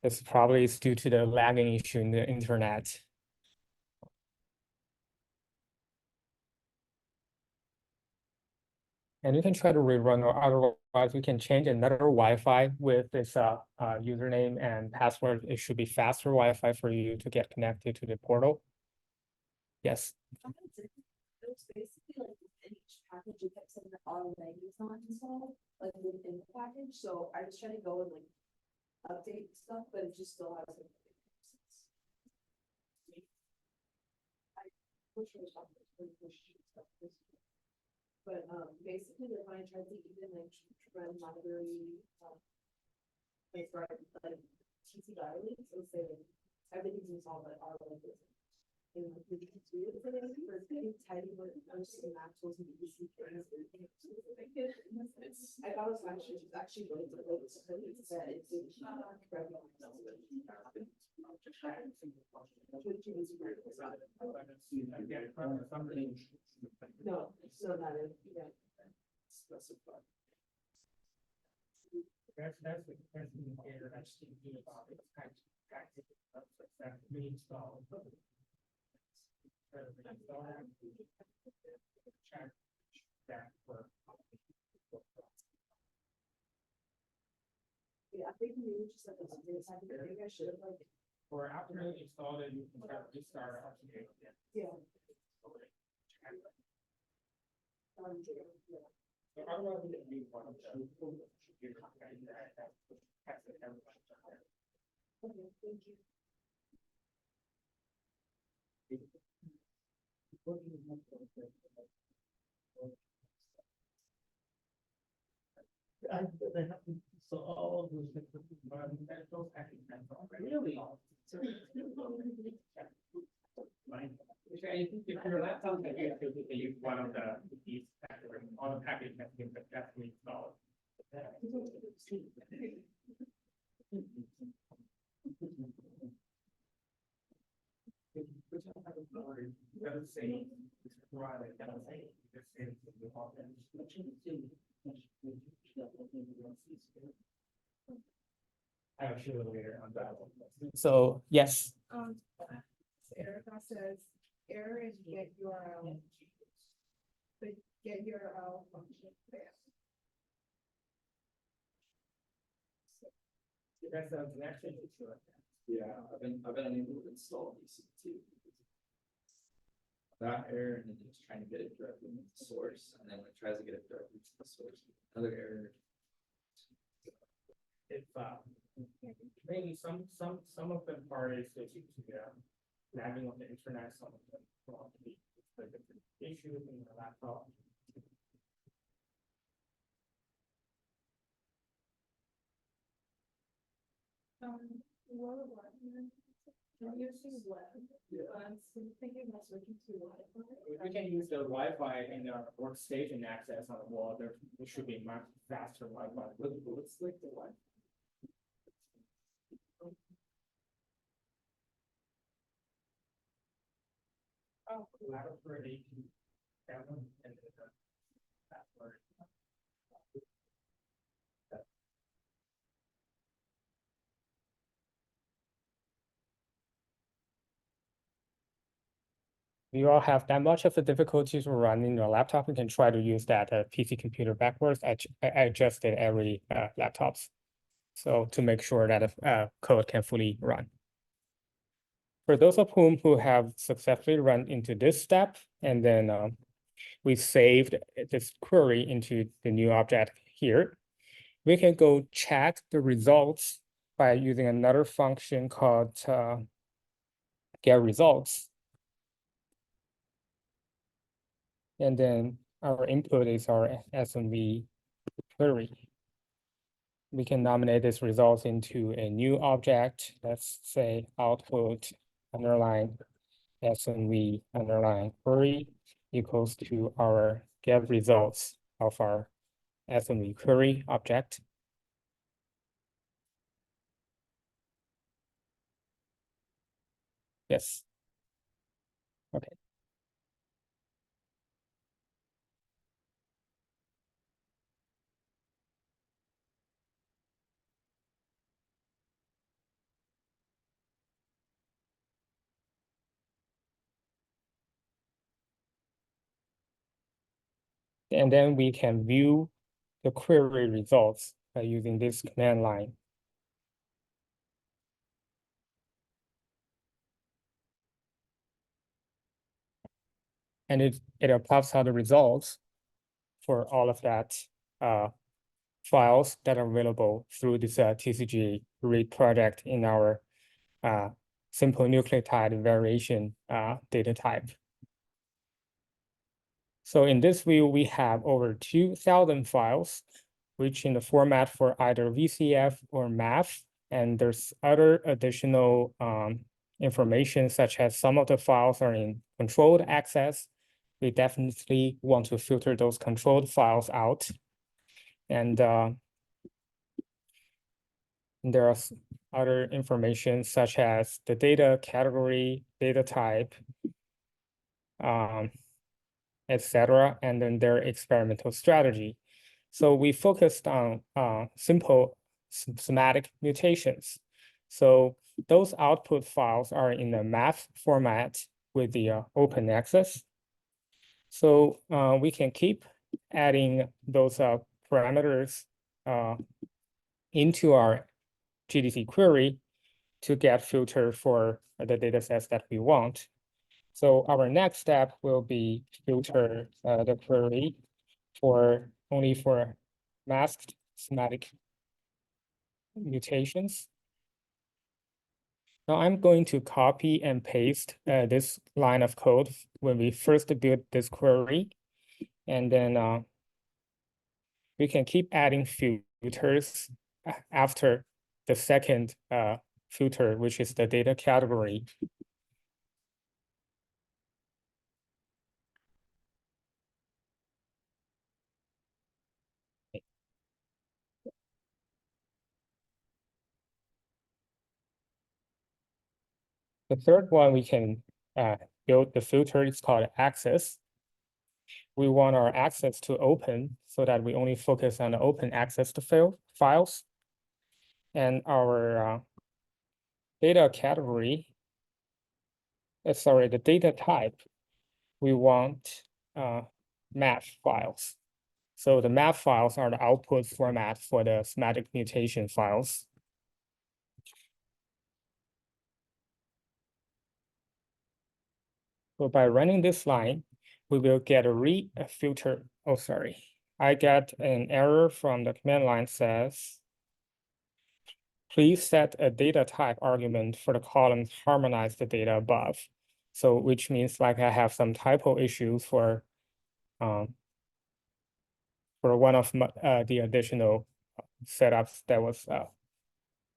This probably is due to the lagging issue in the internet. And you can try to rerun, or otherwise you can change another Wi-Fi with this username and password. It should be faster Wi-Fi for you to get connected to the portal. Yes. It was basically like within each package, you kept saying that automatic is not installed, like within the package. So I was trying to go and like update stuff, but it just still has like. I wish it was something really stuff. But basically, when I tried to even like run library, like TCGA links, it would say everything's installed but our link isn't. And we can do it for them for tidy work. I'm just saying that tools and easy things. I thought it was actually really difficult. It said it did no, it's not that. Yeah. Specified. That's the question here. That's thinking about it. That means Yeah, I think we just like I should have like. or after you install it, you can try to restart it. Yeah. So otherwise, we can use one of the computer companies that has it everyone. Okay, thank you. So all of those environmental really. If your laptop can use one of these on the package that you successfully installed. I'll show you later on that one. So yes. Erica says error in get URL. The get URL function fails. That's the connection issue. Yeah, I've been unable to install EC2. That error, and then it's trying to get it directly into the source, and then when it tries to get it directly to the source, another error. If maybe some of the parties that you lagging on the internet, some of them probably the different issues in the laptop. I'm using web. So I'm thinking about switching to Wi-Fi. We can use the Wi-Fi in our workstation access on the wall. There should be much faster Wi-Fi. Let's click the Wi-Fi. Oh, ladder for 18. And the password. You all have that much of the difficulties running your laptop, you can try to use that PC computer backwards. I adjusted every laptops, so to make sure that code can fully run. For those of whom who have successfully run into this step, and then we saved this query into the new object here, we can go check the results by using another function called get results. And then our input is our SMV query. We can nominate this result into a new object. Let's say output underline SMV underline query equals to our get results of our SMV query object. Yes. Okay. And then we can view the query results by using this command line. And it plots out the results for all of that files that are available through this TCGA read project in our simple nucleotide variation data type. So in this view, we have over 2,000 files, which in the format for either VCF or MAF, and there's other additional information, such as some of the files are in controlled access. We definitely want to filter those controlled files out. And there are other information such as the data category, data type, etc., and then their experimental strategy. So we focused on simple somatic mutations. So those output files are in the MAF format with the open access. So we can keep adding those parameters into our GDT query to get filter for the data sets that we want. So our next step will be filter the query only for masked somatic mutations. Now I'm going to copy and paste this line of code when we first build this query. And then we can keep adding filters after the second filter, which is the data category. The third one we can build the filter, it's called access. We want our access to open so that we only focus on the open access to files. And our data category, the data type, we want MAF files. So the MAF files are the output format for the somatic mutation files. So by running this line, we will get a filter. Oh, sorry. I got an error from the command line says, please set a data type argument for the column harmonize the data above. So which means like I have some typo issues for one of the additional setups that was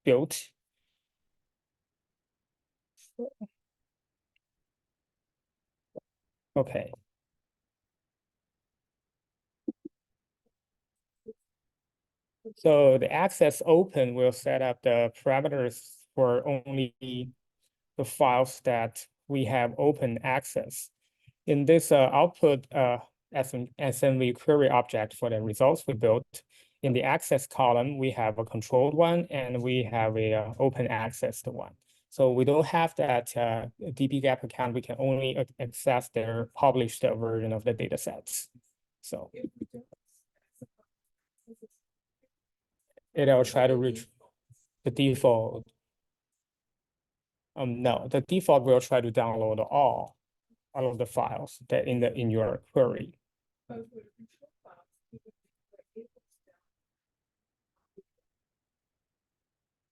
built. Okay. So the access open will set up the parameters for only the files that we have open access. In this output SMV query object for the results we built, in the access column, we have a controlled one and we have a open access one. So we don't have that dbGaP account. We can only access their published version of the data sets. So it'll try to reach the default. No, the default will try to download all of the files that in your query.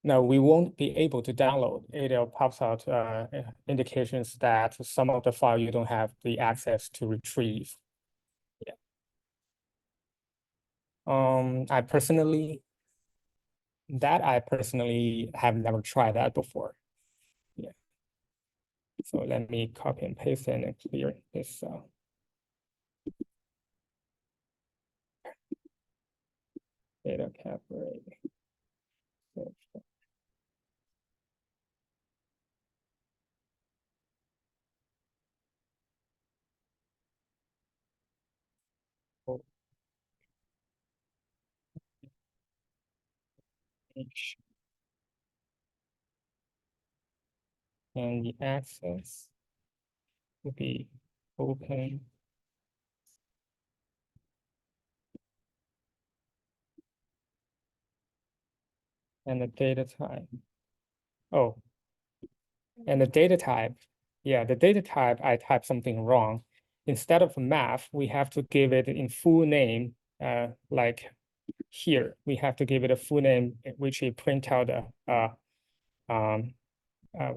No, we won't be able to download. It pops out indications that some of the file you don't have the access to retrieve. Yeah. I personally have never tried that before. Yeah. So let me copy and paste it and clear this. Data capture. And the access will be open. And the data type. Oh, and the data type. Yeah, the data type, I typed something wrong. Instead of math, we have to give it in full name, like here, we have to give it a full name, which we print out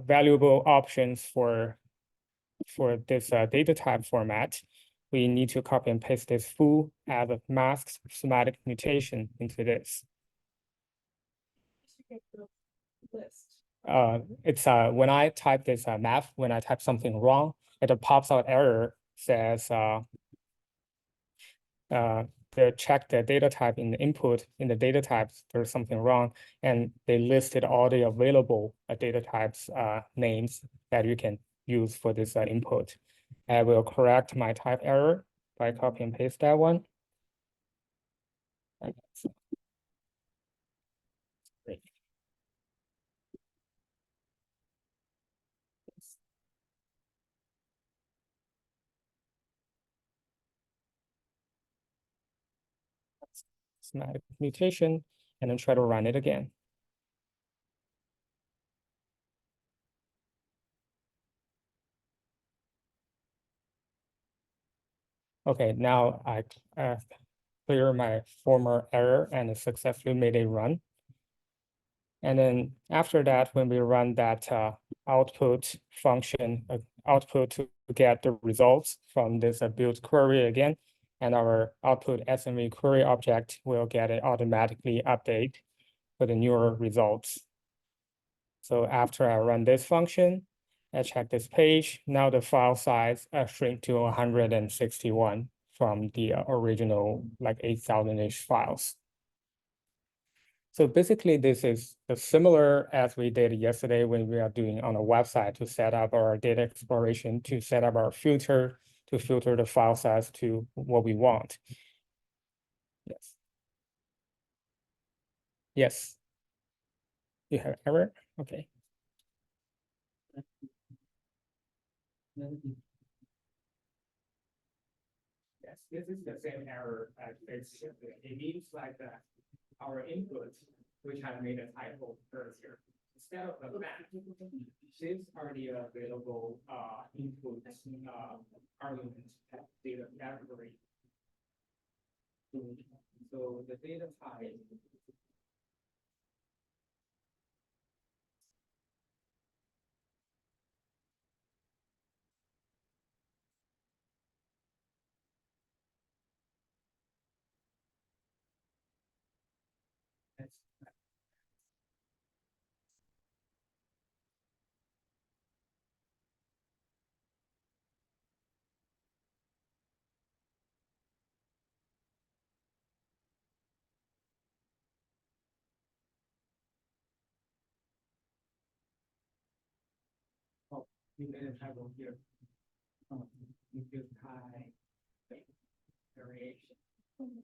valuable options for this data type format. We need to copy and paste this full as a masked somatic mutation into this. List. It's when I type this math, when I type something wrong, it pops out error says they check the data type in the input in the data types, there's something wrong, and they listed all the available data types names that you can use for this input. I will correct my type error by copy and paste that one. Great. Somatic mutation, and then try to run it again. Okay, now I clear my former error and successfully made a run. And then after that, when we run that output function, output to get the results from this build query again, and our output SME query object will get an automatically update for the newer results. So after I run this function, I check this page. Now the file size shrink to 161 from the original like 8,000-ish files. So basically, this is similar as we did yesterday when we are doing on a website to set up our data exploration, to set up our filter, to filter the file size to what we want. Yes. Yes. You have error? Okay. Yes, this is the same error. It means like that our input, which I made a typo earlier, instead of the map, these are the available input arguments data category. So the data type. Oh, you didn't have one here. You just high variation. And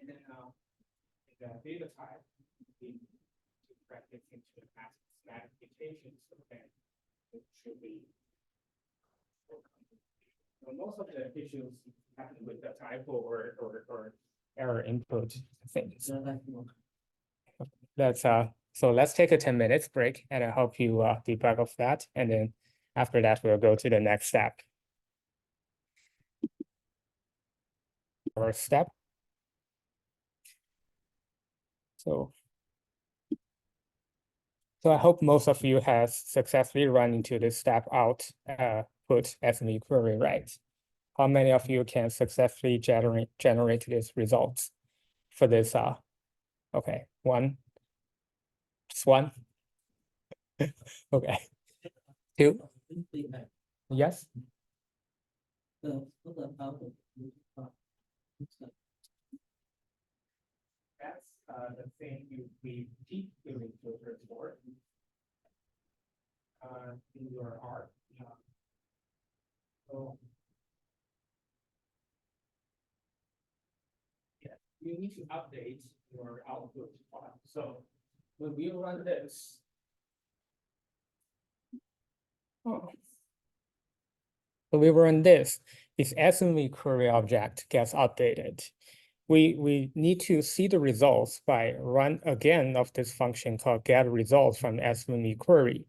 then the data type we to practice into the past magnification, so then it should be. So most of the issues happen with the typo or error input things. That's so let's take a 10 minutes break and I'll help you debug of that. And then after that, we'll go to the next step. First step. So So I hope most of you has successfully run into this step out put SME query, right? How many of you can successfully generate these results for this? Okay, one, just one. Okay, two, yes. That's the thing we keep doing filters for in your R. So yeah, you need to update your output file. So when we run this, when we run this SME query object gets updated. We need to see the results by run again of this function called get results from SME query.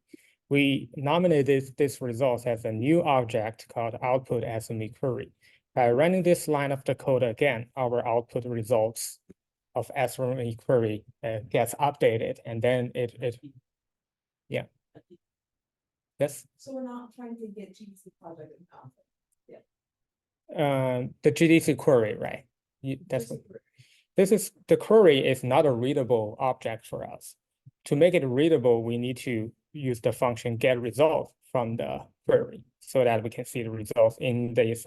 We nominated this results as a new object called output SME query. By running this line of the code again, our output results of SME query gets updated, and then yeah. Yes. So we're not trying to get GDC project in conflict. The GDC query, right? That's what, the query is not a readable object for us. To make it readable, we need to use the function get result from the query so that we can see the results in this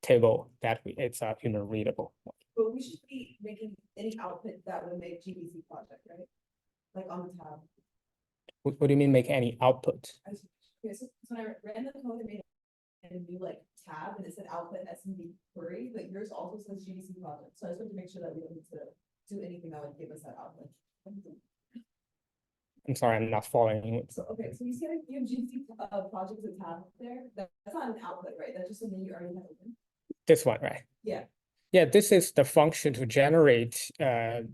table that it's human readable. But we should be making any output that would make GDC project, right? Like on the tab. What do you mean make any output? Okay, so when I ran the code, it made a new like tab and it said output SMB query, but yours also says GDC project. So I just wanted to make sure that we don't need to do anything that would give us that output. I'm sorry, I'm not following. So, okay, so you see like you have GDC project as a tab there. That's not an output, right? That's just something you already have open. This one, right? Yeah. Yeah, this is the function to generate a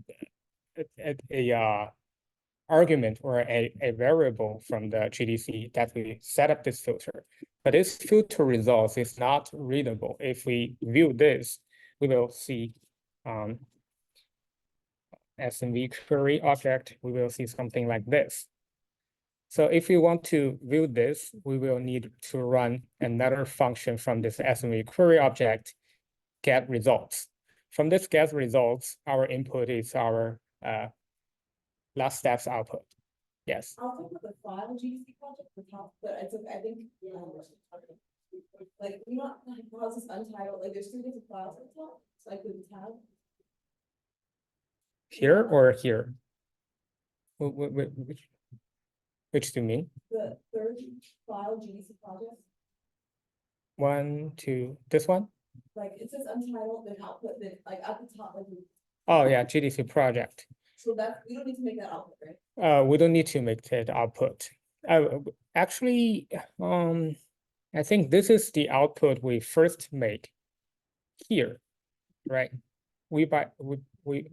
argument or a variable from the GDC that we set up this filter. But this filter results is not readable. If we view this, we will see SMV query object, we will see something like this. So if we want to view this, we will need to run another function from this SMV query object, get results. From this get results, our input is our last step's output. Yes. I'll talk about the file GDC project at the top, but it's okay. I think like you know how's this untitled? Like there's 3 different files at the top. So I could tab. Here or here? Which do you mean? The third file GDC project. 1, 2, this one? Like it says untitled, then output, then like at the top, like. Oh yeah, GDC project. So that we don't need to make that output, right? We don't need to make that output. Actually, I think this is the output we first made here, right? We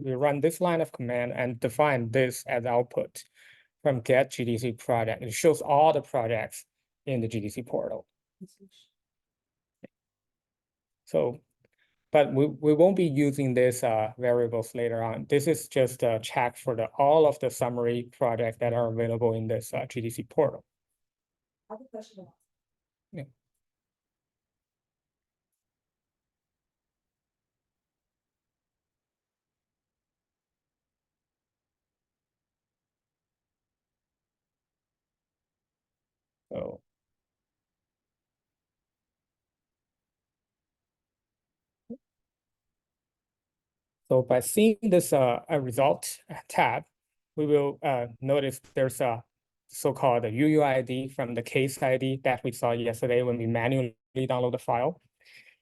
run this line of command and define this as output from get GDC project. It shows all the projects in the GDC portal. So, but we won't be using this variables later on. This is just a check for all of the summary projects that are available in this GDC portal. I have a question about. Yeah. So by seeing this result tab, we will notice there's a so-called UUID from the case ID that we saw yesterday when we manually download the file.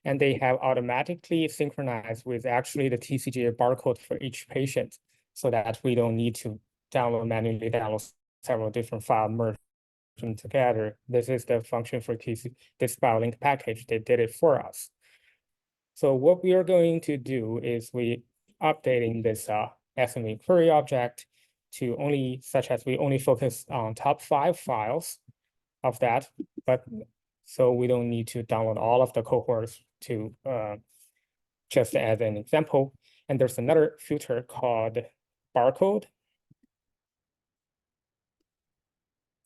And they have automatically synchronized with actually the TCGA barcode for each patient so that we don't need to manually download several different files, merge them together. This is the function for this BioLink package. They did it for us. So what we are going to do is we updating this SME query object to only such as we only focus on top 5 files of that, but so we don't need to download all of the cohorts to just as an example. And there's another filter called barcode.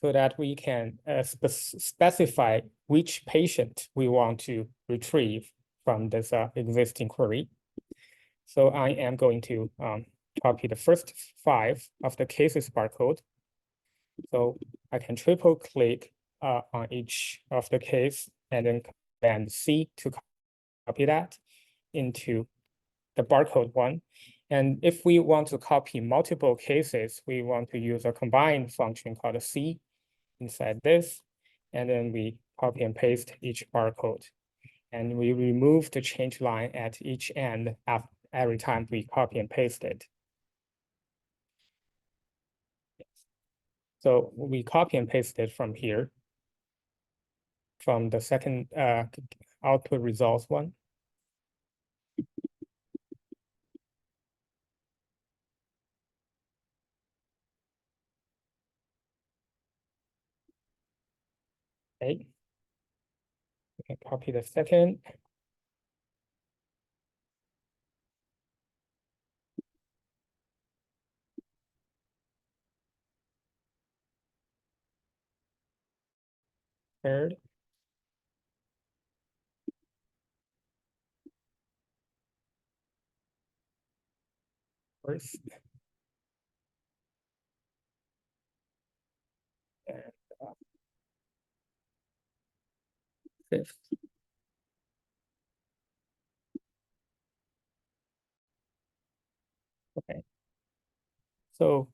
so that we can specify which patient we want to retrieve from this existing query. So I am going to copy the first 5 of the cases barcode. So I can triple click on each of the case and then Command C to copy that into the barcode one. And if we want to copy multiple cases, we want to use a combine function called C inside this. And then we copy and paste each barcode. And we remove the change line at each end every time we copy and paste it. So we copy and paste it from here, from the second output results one. Okay. We can copy the second. Third. Fourth. And fifth. Okay. So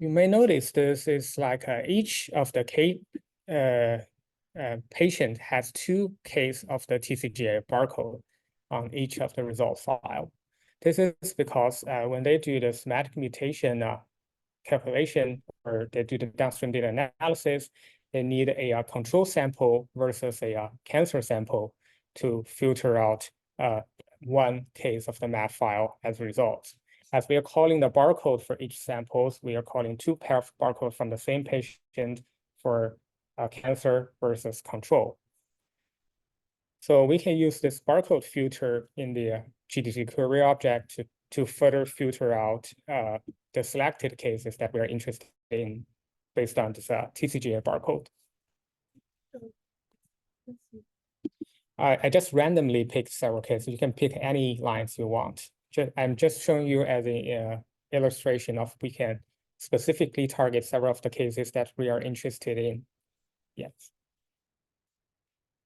you may notice this is like each of the patient has 2 cases of the TCGA barcode on each of the result file. This is because when they do the somatic mutation calculation or they do the downstream data analysis, they need a control sample versus a cancer sample to filter out one case of the map file as a result. As we are calling the barcode for each samples, we are calling 2 pairs of barcode from the same patient for cancer versus control. So we can use this barcode filter in the GDT query object to further filter out the selected cases that we are interested in based on this TCGA barcode. I just randomly picked several cases. You can pick any lines you want. I'm just showing you as an illustration of we can specifically target several of the cases that we are interested in. Yes.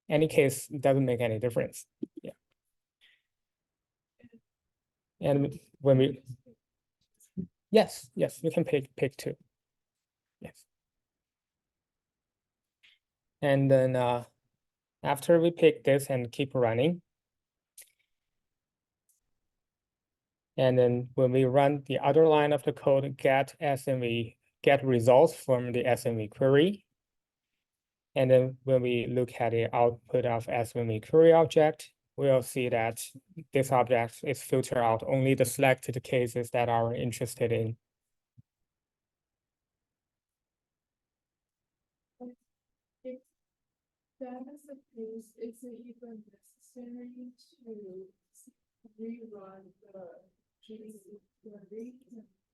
Any case doesn't make any difference. Yeah. And when we, yes, you can pick 2. Yes. And then after we pick this and keep running, and then when we run the other line of the code, get results from the SMV query. And then when we look at the output of SMV query object, we'll see that this object is filter out only the selected cases that are interested in. If that is the case, is it even necessary to rerun the GDT query?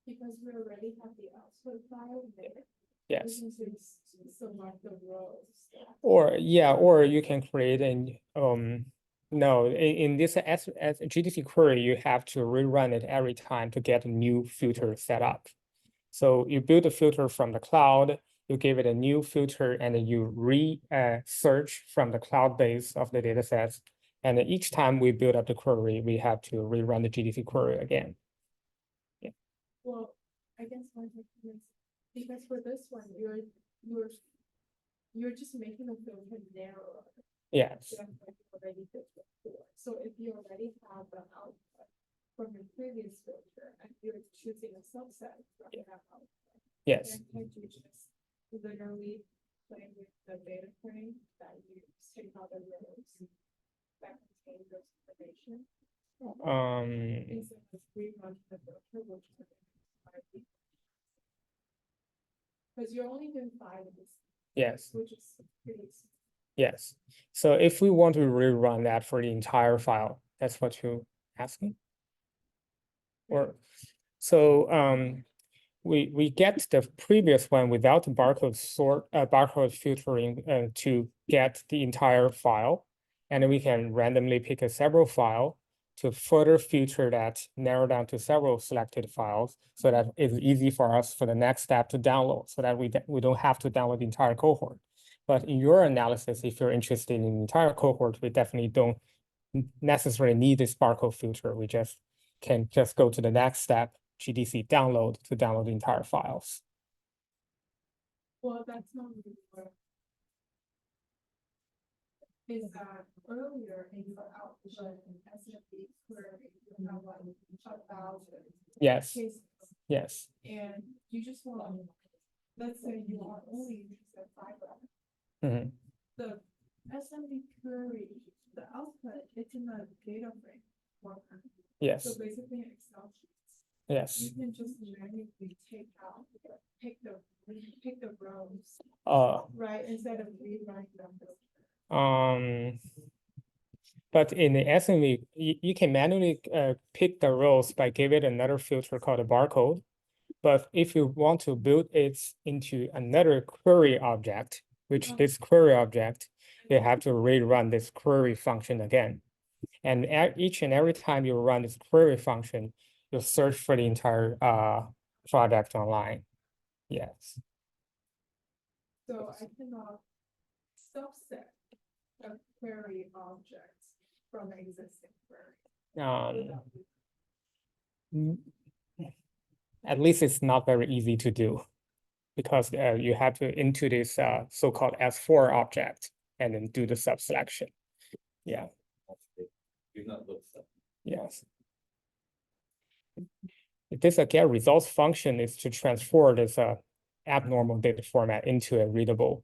Because we already have the output file there. Yes. Select the rows. Or you can create a no, in this as GDT query, you have to rerun it every time to get a new filter set up. So you build a filter from the cloud, you give it a new filter, and then you search from the cloud base of the datasets. And each time we build up the query, we have to rerun the GDT query again. Yeah. Well, I guess my question is, because for this one, you're just making the filter narrower. Yes. So if you already have the output from your previous filter and you're choosing a subset from that output, yes. then can't you just literally play with the data frame that you take out the rows that contain those information? Instead of rerunning the filter, which is because you're only doing 5 of this. Yes. Which is pretty. Yes. So if we want to rerun that for the entire file, that's what you're asking? Or so we get the previous one without the barcode filtering to get the entire file, and then we can randomly pick a several file to further filter that, narrow down to several selected files, so that it's easy for us for the next step to download, so that we don't have to download the entire cohort. But in your analysis, if you're interested in the entire cohort, we definitely don't necessarily need this barcode filter. We can just go to the next step, GDC download, to download the entire files. Well, that's not really what. Is that earlier in your output and SFP where you have like 1,000 Yes, cases, yes, and you just want, let's say you are only interested in 5. mhm, The SMB query, the output, it's in a data frame format. yes, So basically an Excel sheets. yes. You can just manually pick the rows, right, instead of rewriting them. But in the SME, you can manually pick the rows by giving it another filter called a barcode. But if you want to build it into another query object, which this query object, you have to rerun this query function again. And each and every time you run this query function, you'll search for the entire product online. Yes. So I cannot subset a query object from existing query. At least it's not very easy to do, because you have to into this so-called S4 object and then do the subselection. Yeah. Yes. This get results function is to transfer this abnormal data format into a readable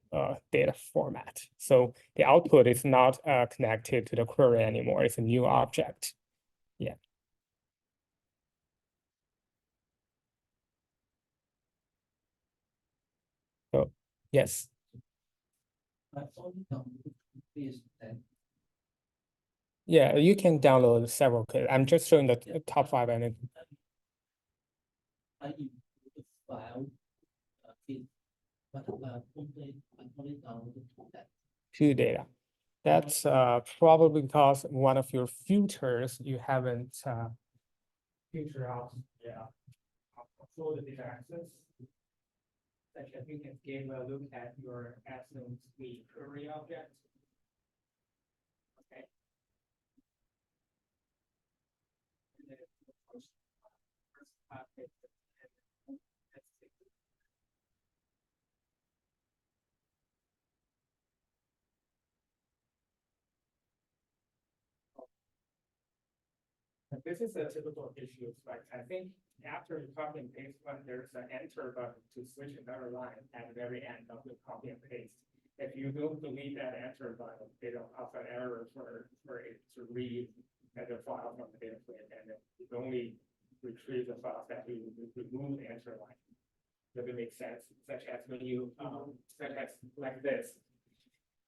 data format. So the output is not connected to the query anymore. It's a new object. Yeah. So yes. Yeah, you can download several. I'm just showing the top 5 and it. I import the file, but only downloaded that. To data. That's probably because one of your filters you haven't filtered out. Yeah. Control the data access. Such as you can give a look at your SMB query object. Okay. And then first this is a typical issue, right? I think after you copy and paste one, there's an enter button to switch another line at the very end of the copy and paste. If you don't delete that enter button, it'll have an error for it to read the file from the data frame, and it only retrieve the files that you remove the enter line. Does it make sense? Such as when you such as like this.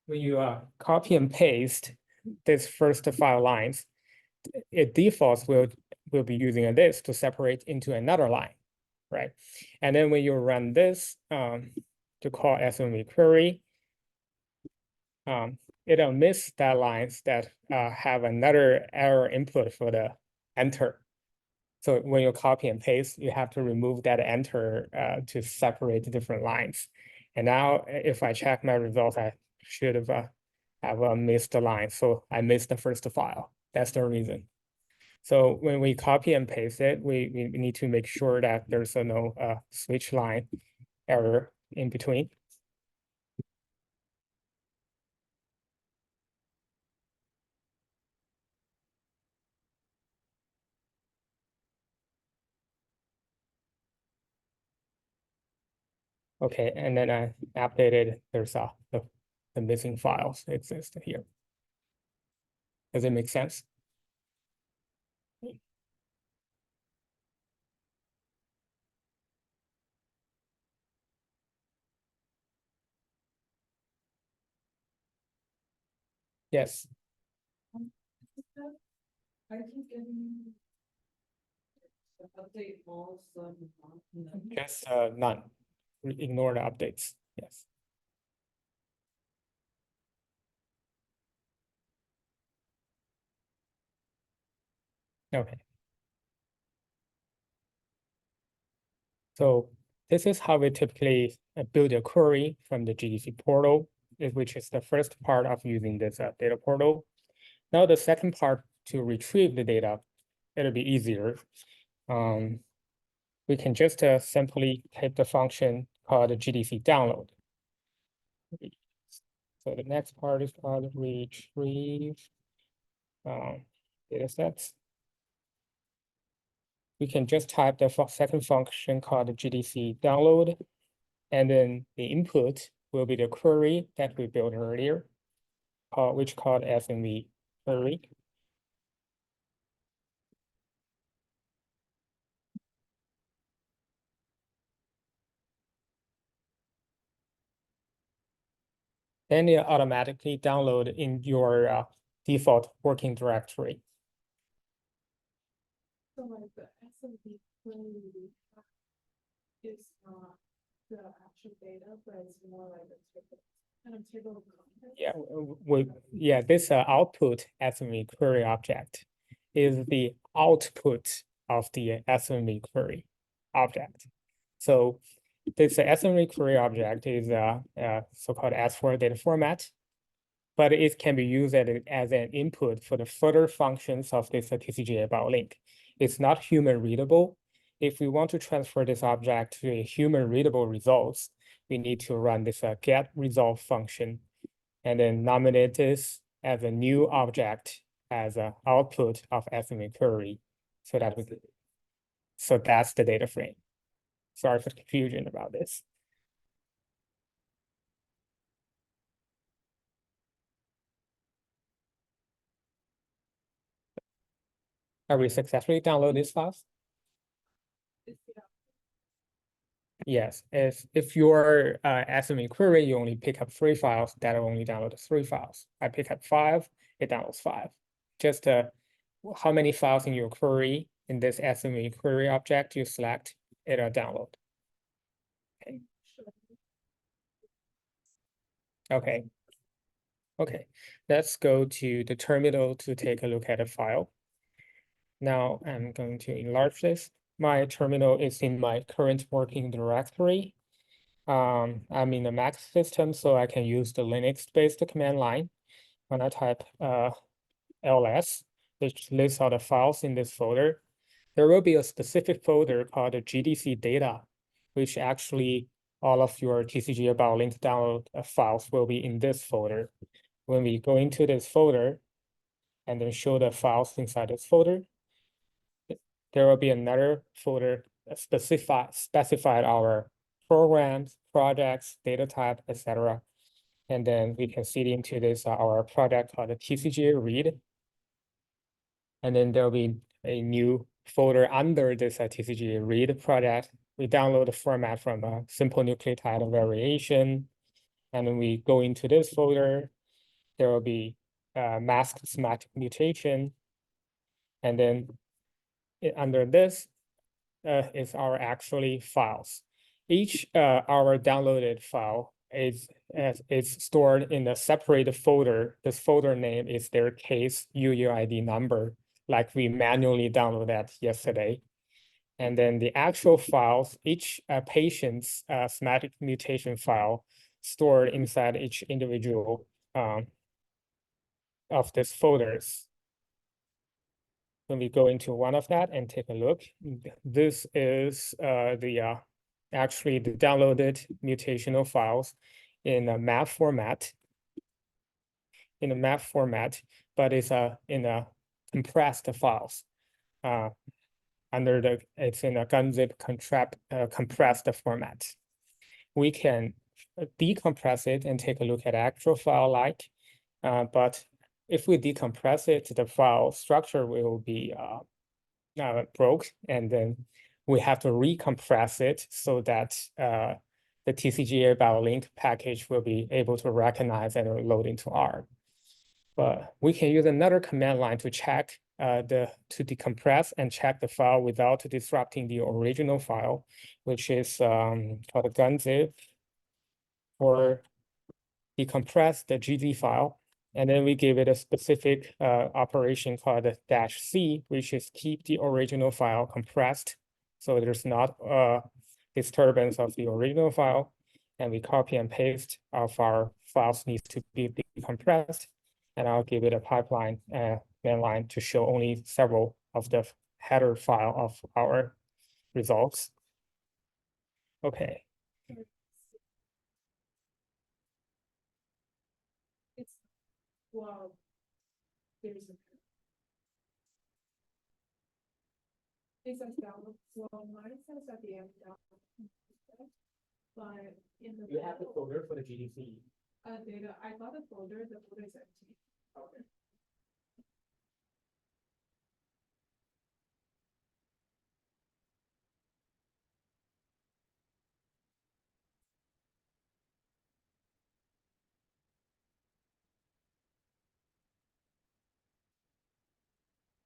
When you copy and paste this first 5 lines, it defaults will be using this to separate into another line, right? And then when you run this to call SME query, it'll miss that lines that have another error input for the enter. So when you copy and paste, you have to remove that enter to separate the different lines. And now if I check my results, I should have missed the line. So I missed the first file. That's the reason. So when we copy and paste it, we need to make sure that there's no switch line error in between. Okay, and then I updated, there's the missing files exist here. Does it make sense? Yes. I keep getting Update all some. Just none. Ignore the updates. Yes. Okay. So this is how we typically build a query from the GDC portal, which is the first part of using this data portal. Now the second part, to retrieve the data, it'll be easier. We can just simply type the function called GDC download. So the next part is called retrieve datasets. We can just type the second function called GDC download, and then the input will be the query that we built earlier, which called SMV query. Then it automatically download in your default working directory. So like the SMB query is not the actual data, but it's more like a table of contents. Yeah, this output SMV query object is the output of the SMV query object. So this SMV query object is a so-called S4 data format, but it can be used as an input for the further functions of this TCGA biolink. It's not human readable. If we want to transfer this object to a human readable results, we need to run this get result function and then nominate this as a new object as an output of SMV query. So that's the data frame. Sorry for the confusion about this. Are we successfully download these files? Yes, if your SME query, you only pick up 3 files, that'll only download 3 files. I pick up 5, it downloads 5. Just how many files in your query in this SME query object you select, it'll download. Okay. Okay. Okay, let's go to the terminal to take a look at a file. Now I'm going to enlarge this. My terminal is in my current working directory. I'm in the Mac system, so I can use the Linux-based command line. When I type ls, which lists all the files in this folder, there will be a specific folder called the GDC data, which actually all of your TCGA biolink download files will be in this folder. When we go into this folder and then show the files inside this folder, there will be another folder specified our programs, projects, data type, etc. And then we can see into this our project called the TCGA read. And then there'll be a new folder under this TCGA read project. We download the format from a simple nucleotide variation. And then we go into this folder, there will be masked somatic mutation. And then under this is our actually files. Each our downloaded file is stored in a separate folder. This folder name is their case UUID number, like we manually downloaded that yesterday. And then the actual files, each patient's somatic mutation file stored inside each individual of these folders. When we go into one of that and take a look, this is actually the downloaded mutational files in a map format. In a map format, but it's in a compressed files. It's in a gunzip compressed format. We can decompress it and take a look at actual file like, but if we decompress it, the file structure will be broke, and then we have to recompress it so that the TCGA biolink package will be able to recognize and load into R. But we can use another command line to check to decompress and check the file without disrupting the original file, which is called expansive, or decompress the GZ file. And then we give it a specific operation called -C, which is keep the original file compressed. So there's not disturbance of the original file. And we copy and paste of our files needs to be decompressed. And I'll give it a pipeline main line to show only several of the header file of our results. Okay. It's, well, there's a. It says download, well, mine says at the end download. But in the. You have the folder for the GDC. Data, I got a folder, the folder is empty. Okay.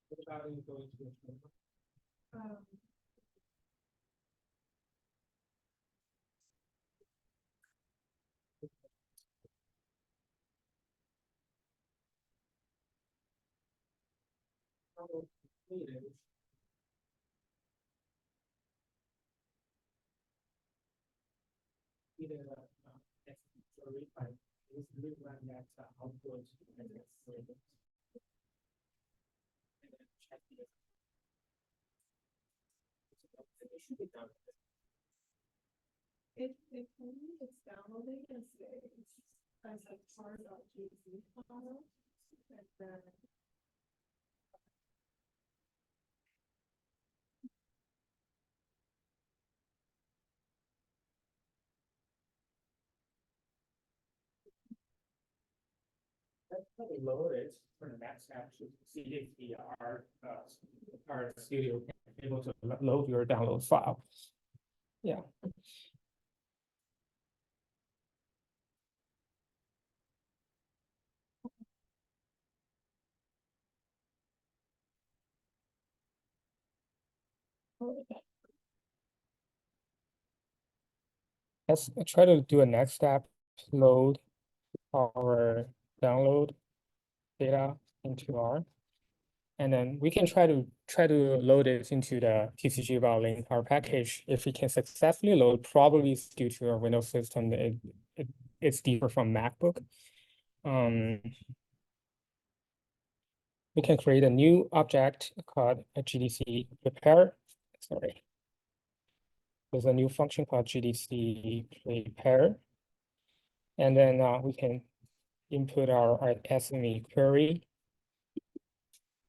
What about you going to Um, it told me it's downloading as a part of GZ file, and then. Let's probably load it for the next step to see if our studio can be able to load your download file. Yeah. Let's try to do a next step, load our download data into R. And then we can try to load it into the TCGA link, our package. If we can successfully load, probably it's due to our Windows system. It's deeper from MacBook. We can create a new object called a GDC prepare. Sorry. There's a new function called GDC prepare. And then we can input our SME query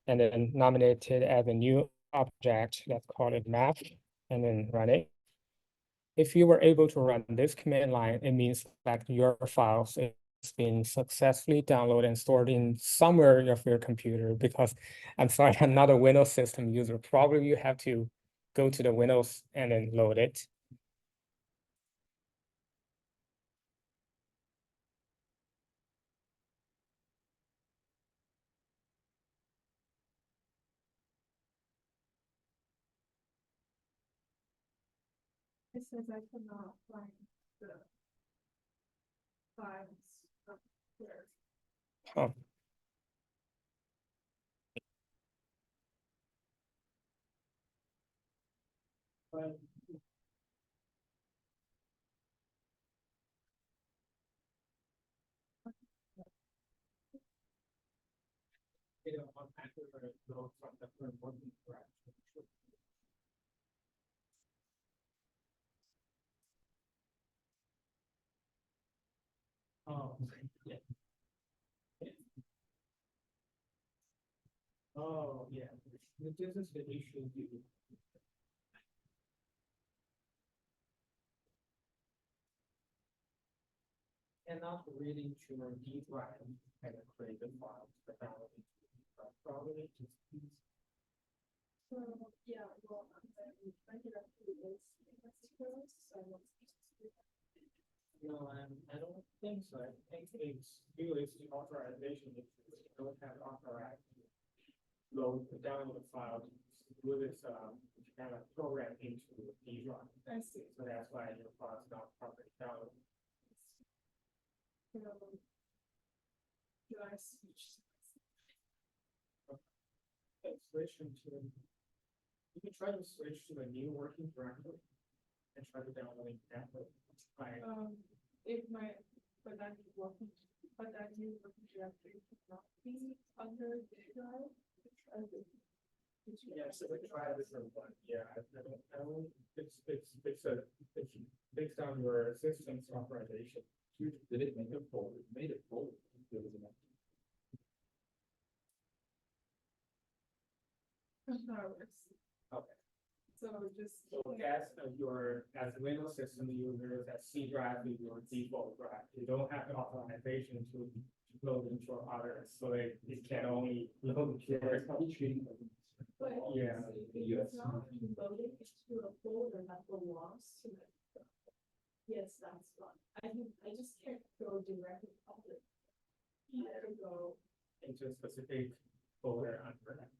and then nominate it as a new object that's called it map, and then run it. If you were able to run this command line, it means that your files has been successfully downloaded and stored in somewhere of your computer, because I'm sorry, I'm not a Windows system user. Probably you have to go to the Windows and then load it. It says I cannot find the files from there. Oh. Oh, yeah. Oh, yeah. This is the issue. Cannot really to your D drive and create the file, but probably just So, yeah, well, I get up to this, so I want to. no, I don't think so. I think it's still is the authorization if you don't have authorized. download the file with this kind of program into the run. I see. So that's why your file is not properly downloaded. Do I switch? Switch into, you can try to switch to a new working directory and try to download that. Right. If my, but that new working directory would not be under the drive. Yeah, so we try a different one. Yeah, I don't, it's based on your system's authorization. Did it make a folder? It made a folder. That's how it works. Okay. So just. So as Windows system user, that C drive is your default drive. You don't have the authorization to load into others, so it can only load your. But Yeah. it's not loading into a folder that belongs to it. Yes, that's fine. I just can't go directly under. You have to go. Into a specific folder under that.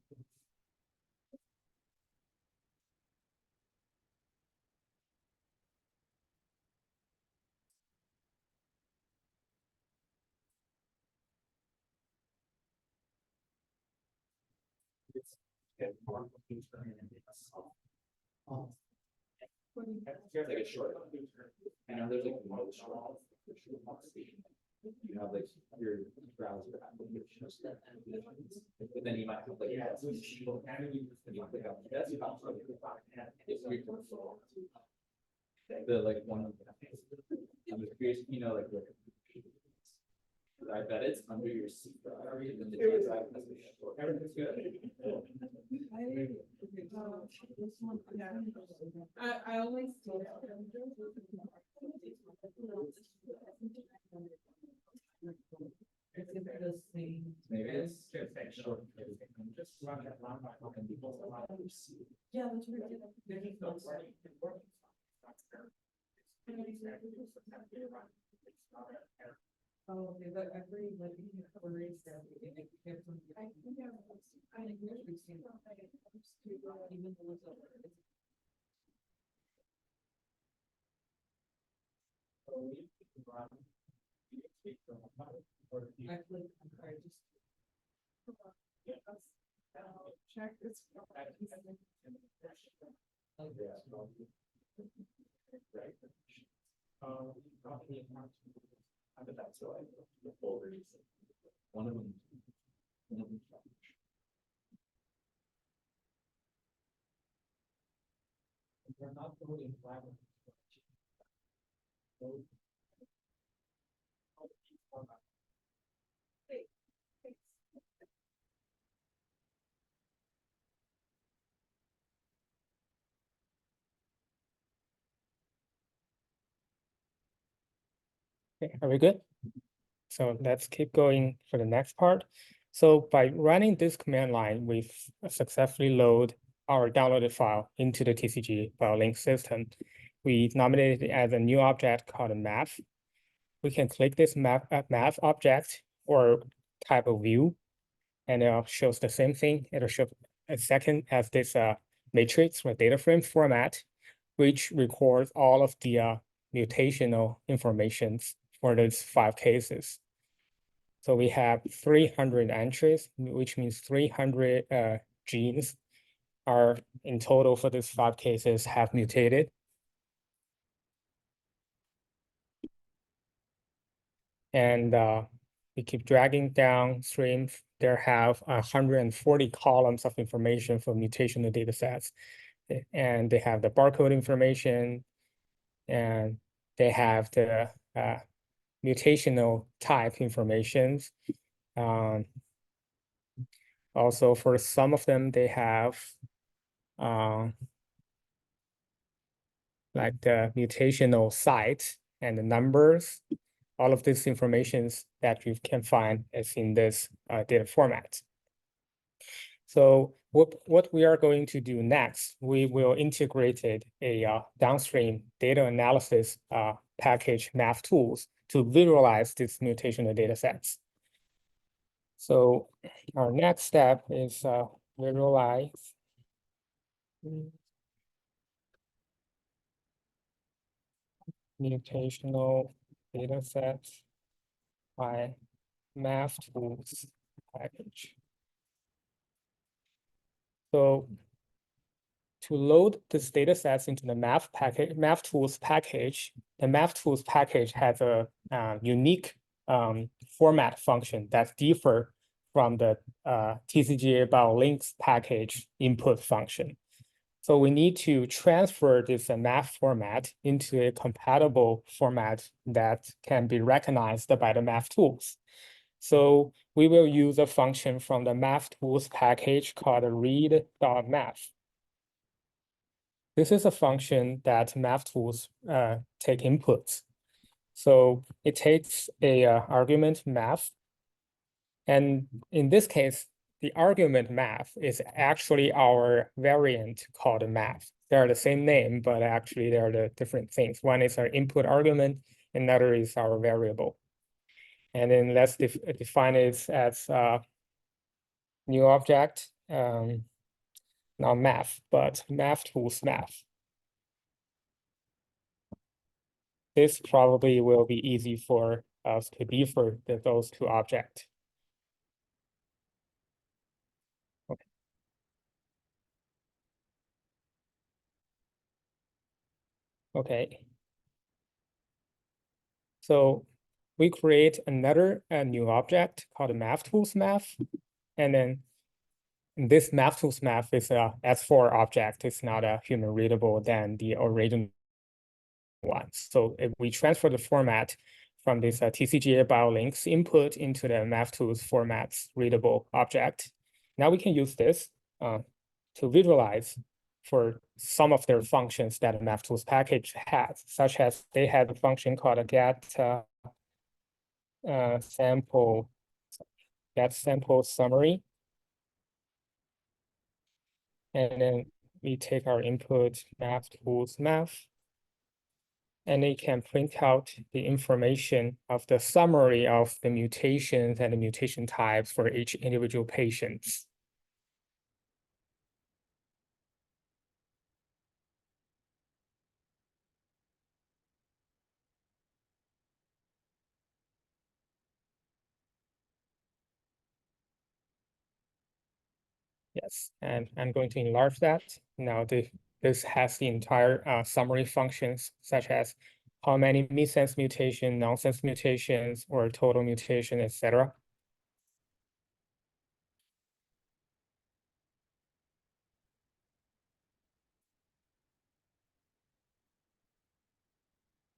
It's like a short. I know there's like no strong. You have like your browser applications, but then you might have like that's the like one. I'm just curious, you know, like I bet it's under your C drive. And the D drive has the short. Everything's good. I only see it. Maybe it's Just a short. Just run that line by line and people allow to see. Yeah, that's right. Oh, okay, but every like raise that I think I even though it's over. Actually, I'm sorry, just. Check this. But that's why the folders. One of them. We're not voting flag. Okay, are we good? So let's keep going for the next part. So by running this command line, we've successfully load our downloaded file into the TCGA BioLink system. We nominated it as a new object called a map. We can click this map object or type of view, and it shows the same thing. It'll show a second as this matrix or data frame format, which records all of the mutational informations for those 5 cases. So we have 300 entries, which means 300 genes are in total for these 5 cases have mutated. And we keep dragging downstream. There have 140 columns of information for mutational data sets. And they have the barcode information, and they have the mutational type informations. Also, for some of them, they have like the mutational site and the numbers. All of this information that you can find is in this data format. So what we are going to do next, we will integrate a downstream data analysis package math tools to visualize these mutational data sets. So our next step is visualize mutational data sets by math tools package. So to load this data sets into the math tools package, the math tools package has a unique format function that differ from the TCGA biolinks package input function. So we need to transfer this math format into a compatible format that can be recognized by the math tools. So we will use a function from the math tools package called read.math. This is a function that math tools take inputs. So it takes a argument math. And in this case, the argument math is actually our variant called math. They're the same name, but actually they are the different things. One is our input argument, another is our variable. And then let's define it as new object, not math, but math tools math. This probably will be easy for us to differ those two objects. Okay. So we create another new object called math tools math. And then this math tools math is a S4 object. It's not a human readable than the original one. So if we transfer the format from this TCGA biolinks input into the math tools formats readable object, now we can use this to visualize for some of their functions that the math tools package has, such as they have a function called a get sample summary. And then we take our input math tools math, and it can print out the information of the summary of the mutations and the mutation types for each individual patient. Yes, and I'm going to enlarge that. Now this has the entire summary functions, such as how many missense mutation, nonsense mutations, or total mutation, etc.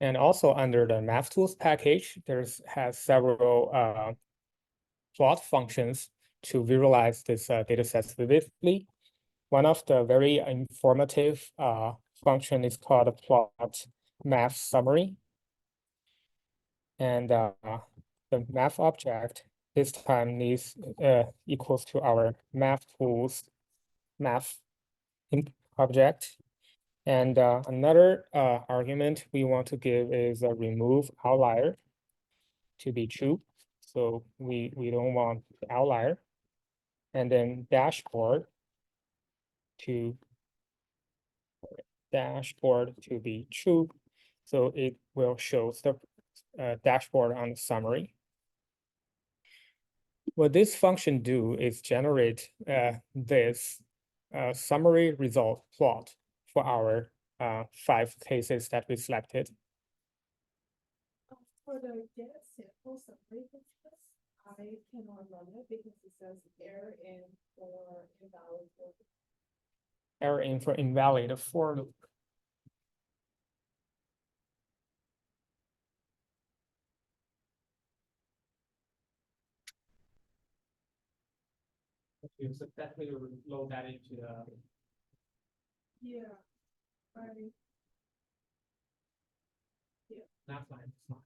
And also under the math tools package, has several plot functions to visualize this data sets vividly. One of the very informative function is called a plot math summary. And the math object this time needs equals to our math tools math object. And another argument we want to give is a remove outlier to be true. So we don't want the outlier. And then dashboard to be true. So it will show the dashboard on the summary. What this function do is generate this summary result plot for our 5 cases that we selected. For the get sample summary business, I cannot run it because it says error in for invalid for Error in for invalid for loop. Okay, so definitely load that into the yeah. not fine. It's not.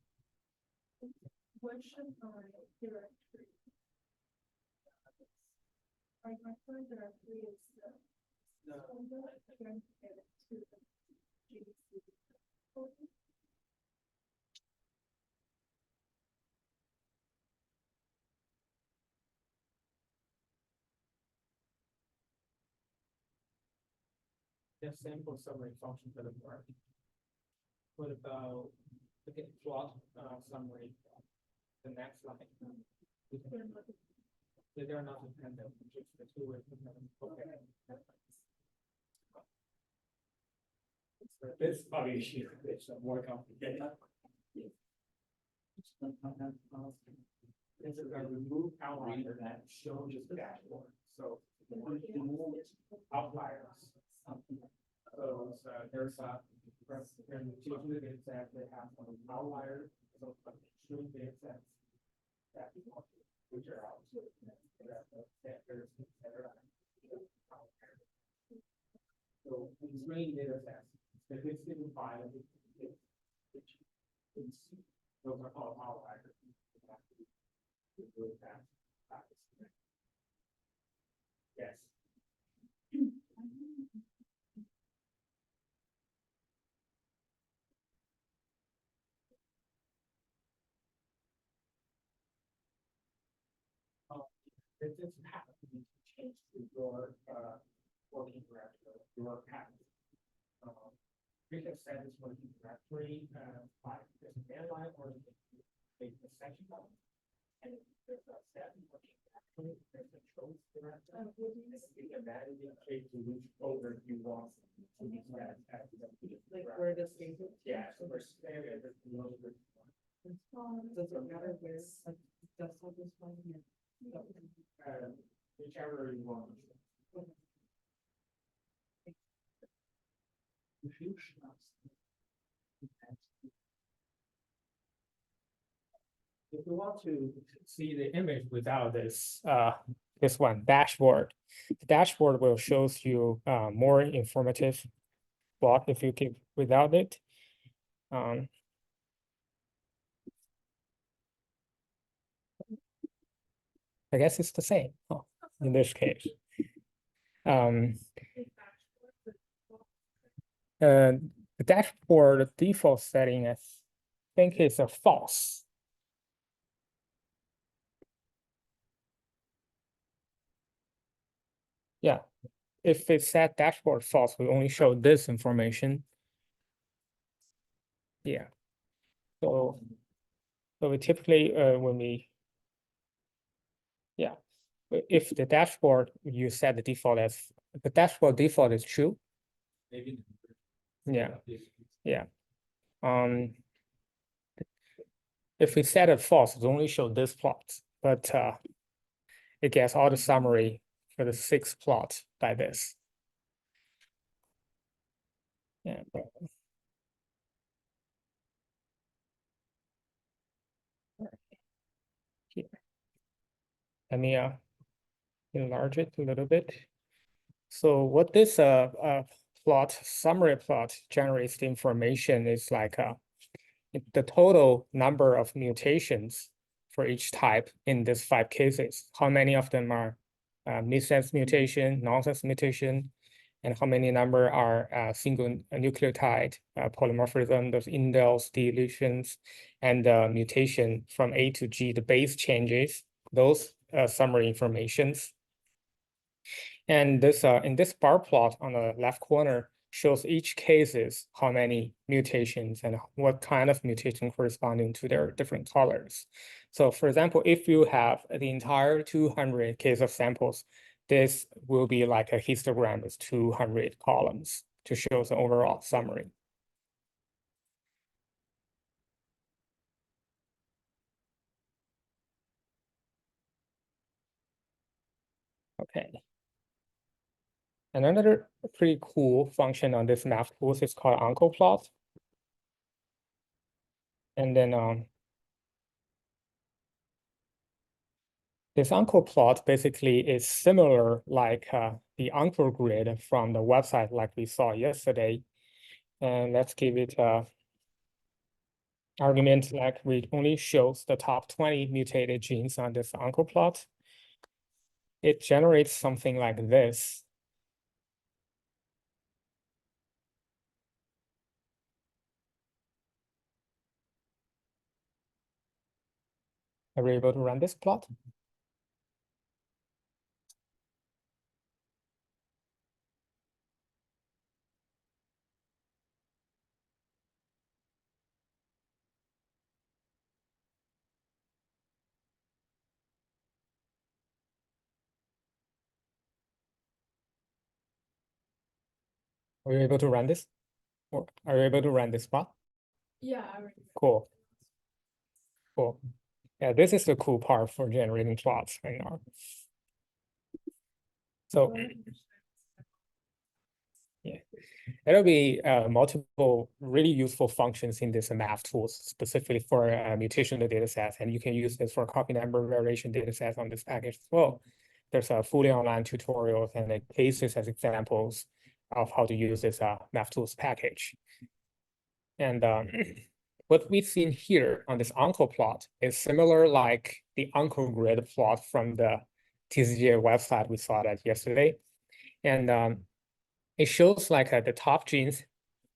What should my directory? My current directory is the folder, I'm going to get it to the GDC folder. the sample summary function doesn't work. What about, okay, plot summary, the next line? They're not dependent, just the two are dependent. Okay. So this probably it's more complicated. This is a remove outlier that shows the dashboard. So remove outliers. So there's a two data sets that have an outlier, so two data sets that which are out. So in three data sets, the existing file, those are called outliers. Yes. This is happen to be changed to your working directory, your patent. You can set this working directory by this command line or make the section of it. And there's a set working directory, there's a choice directory. You can manage the case to which folder you want to be set as the Like where this is. yeah, so we're standard. Does it matter where, like, desktop is one here? Whichever you want. If you want to see the image without this, this one dashboard, the dashboard will shows you more informative plot if you keep without it. I guess it's the same in this case. The dashboard default setting, I think, is a false. Yeah, if it's set dashboard false, we only show this information. Yeah. So we typically when we if the dashboard you set the default as the dashboard default is true. Maybe. Yeah. If we set it false, it only show this plot, but it gets all the summary for the 6 plot by this. Yeah. Here. Let me enlarge it a little bit. So what this plot, summary plot generates the information is like the total number of mutations for each type in these 5 cases. How many of them are missense mutation, nonsense mutation, and how many number are single nucleotide polymorphism, those indels, deletions, and mutation from A to G, the base changes, those summary informations. And this in this bar plot on the left corner shows each cases how many mutations and what kind of mutation corresponding to their different colors. So for example, if you have the entire 200 case of samples, this will be like a histogram with 200 columns to show the overall summary. Okay. Another pretty cool function on this math tools is called uncle plot. And then this uncle plot basically is similar like the uncle grid from the website like we saw yesterday. And let's give it a argument like we only shows the top 20 mutated genes on this uncle plot. It generates something like this. Are we able to run this plot? Are you able to run this? Or are you able to run this plot? Yeah, I already. Cool. Cool. Yeah, this is the cool part for generating plots right now. So yeah, there'll be multiple really useful functions in this math tools, specifically for mutational data sets, and you can use this for copy number variation data sets on this package as well. There's a fully online tutorials and the cases as examples of how to use this math tools package. And what we've seen here on this uncle plot is similar like the uncle grid plot from the TCGA website we saw that yesterday. And it shows like the top genes,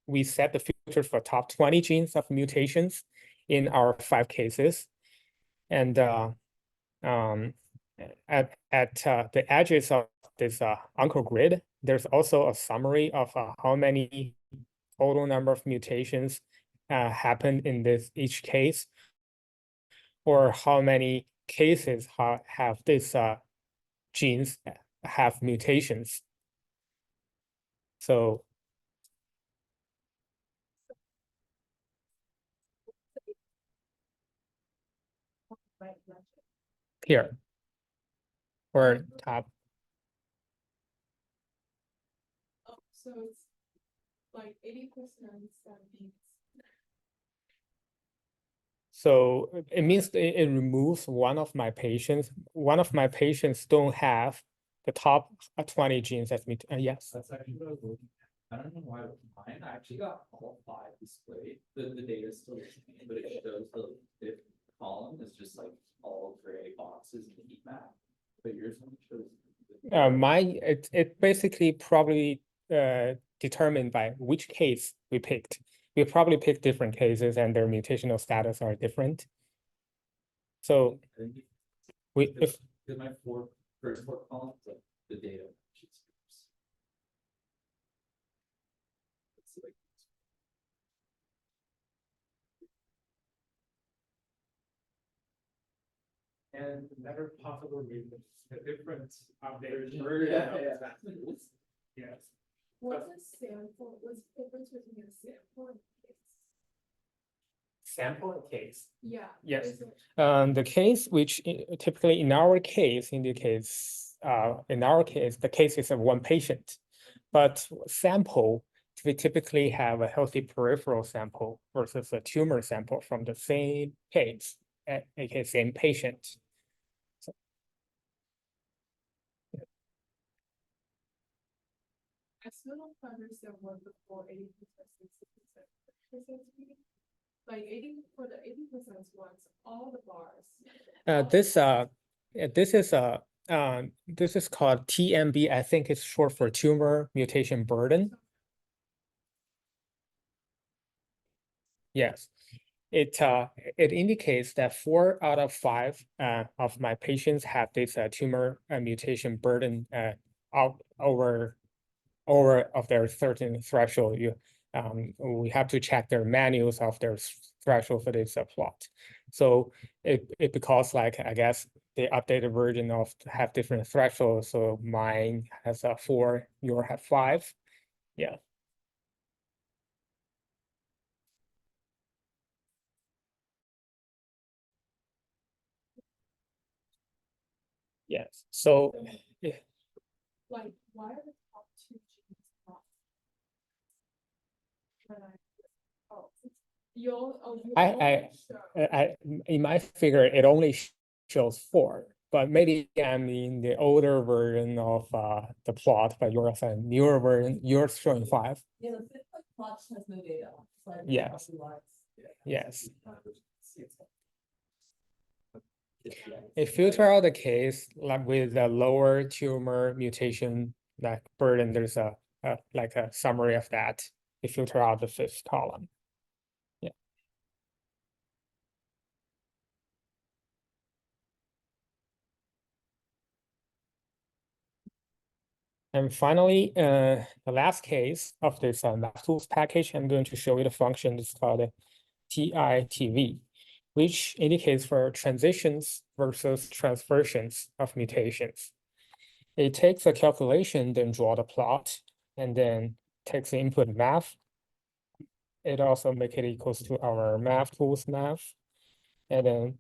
we set the filters for top 20 genes of mutations in our 5 cases. And at the edges of this uncle grid, there's also a summary of how many total number of mutations happen in each case, or how many cases have this genes have mutations. So here, or top. Oh, so it's like 80%, that means. So it means it removes one of my patients. One of my patients don't have the top 20 genes as me. Yes. That's actually what I was looking at. I don't know why with mine, I actually got all 5 displayed. The data is still the same, but it shows the 5th column is just like all gray boxes in the heat map. But yours only shows. Mine, it basically probably determined by which case we picked. We probably picked different cases and their mutational status are different. So if my first 4 columns, like the data. and another possible reason, the difference of the yes. What's a sample? What's the difference between a sample and a case? Sample and case. Yeah. Yes. is it- The case which typically in our case indicates the case is of one patient, but sample we typically have a healthy peripheral sample versus a tumor sample from the same case, aka same patient. I still don't understand what the full 80%, 60% mean. Like 80 for the 80% ones, all the bars. This is called TMB. I think it's short for tumor mutation burden. Yes, it indicates that 4 out of 5 of my patients have this tumor mutation burden over of their certain threshold. We have to check their manuals of their threshold for this plot. So it because like I guess the updated version of have different thresholds. So mine has a 4, yours have 5. Yeah. Yes. So yeah. Like, why are the top 2 genes not? Oh, In my figure, it only shows 4, but maybe I'm in the older version of the plot, but yours a newer version, yours showing 5. Yeah, the 5th plot has no data. Yes. Yes. It filter out the case like with the lower tumor mutation like burden. There's a like a summary of that. It filter out the 5th column. Yeah. And finally, the last case of this math tools package, I'm going to show you the function. It's called TITV, which indicates for transitions versus transversions of mutations. It takes a calculation, then draw the plot, and then takes the input math. It also make it equals to our math tools math. And then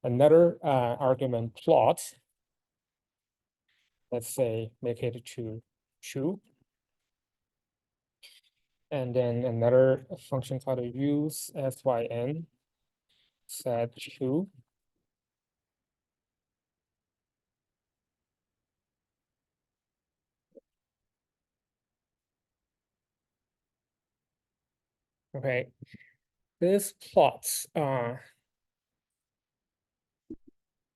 another argument plot. Let's say make it to true. And then another function called use syn set true. Okay, this plots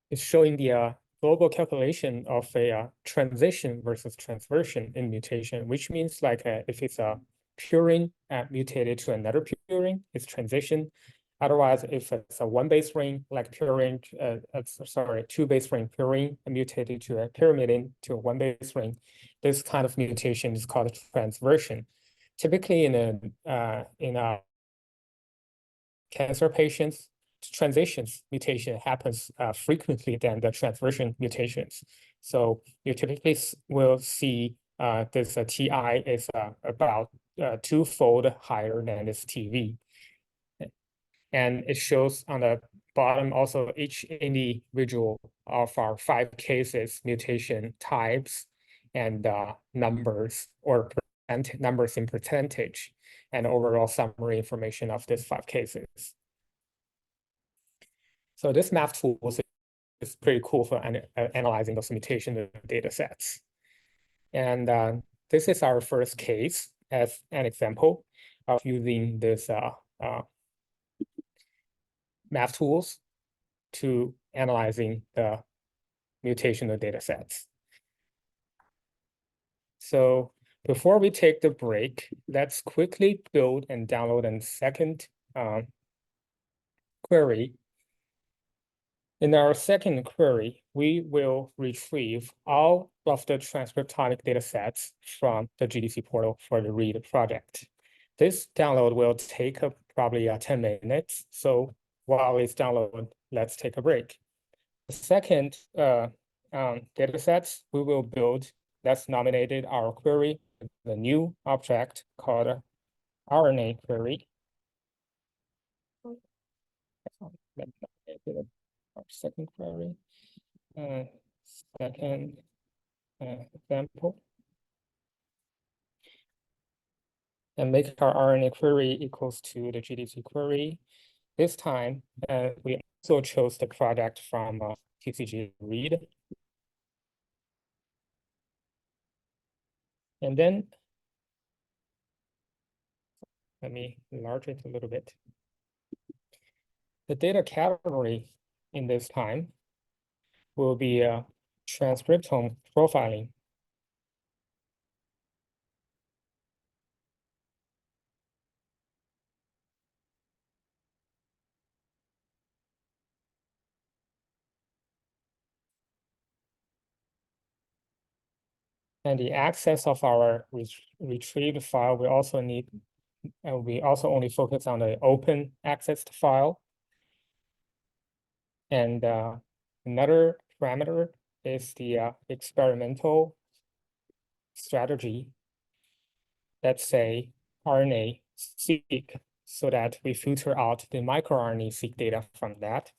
is showing the global calculation of a transition versus transversion in mutation, which means like if it's a purine mutated to another purine, it's transition. Otherwise, if it's a one base ring like purine, two base ring purine mutated to a pyrimidine to a one base ring, this kind of mutation is called transversion. Typically in a cancer patients, transitions mutation happens frequently than the transversion mutations. So you typically will see this TI is about twofold higher than this TV. And it shows on the bottom also each individual of our 5 cases mutation types and numbers or numbers in percentage and overall summary information of these 5 cases. So this math tool is pretty cool for analyzing those mutation data sets. And this is our first case as an example of using this math tools to analyzing the mutational data sets. So before we take the break, let's quickly build and download a second query. In our second query, we will retrieve all of the transcriptomic data sets from the GDC portal for the READ project. This download will take probably 10 minutes. So while it's downloaded, let's take a break. The second data sets we will build, that's nominated our query, the new object called RNA query. Our second query, second example. And make our RNA query equals to the GDC query. This time, we also chose the product from TCGA read. And then, let me enlarge it a little bit. The data category in this time will be transcriptome profiling. And the access of our retrieved file, we also need, we also only focus on the open accessed file. And another parameter is the experimental strategy. Let's say RNA-seq, so that we filter out the microRNA-seq data from that.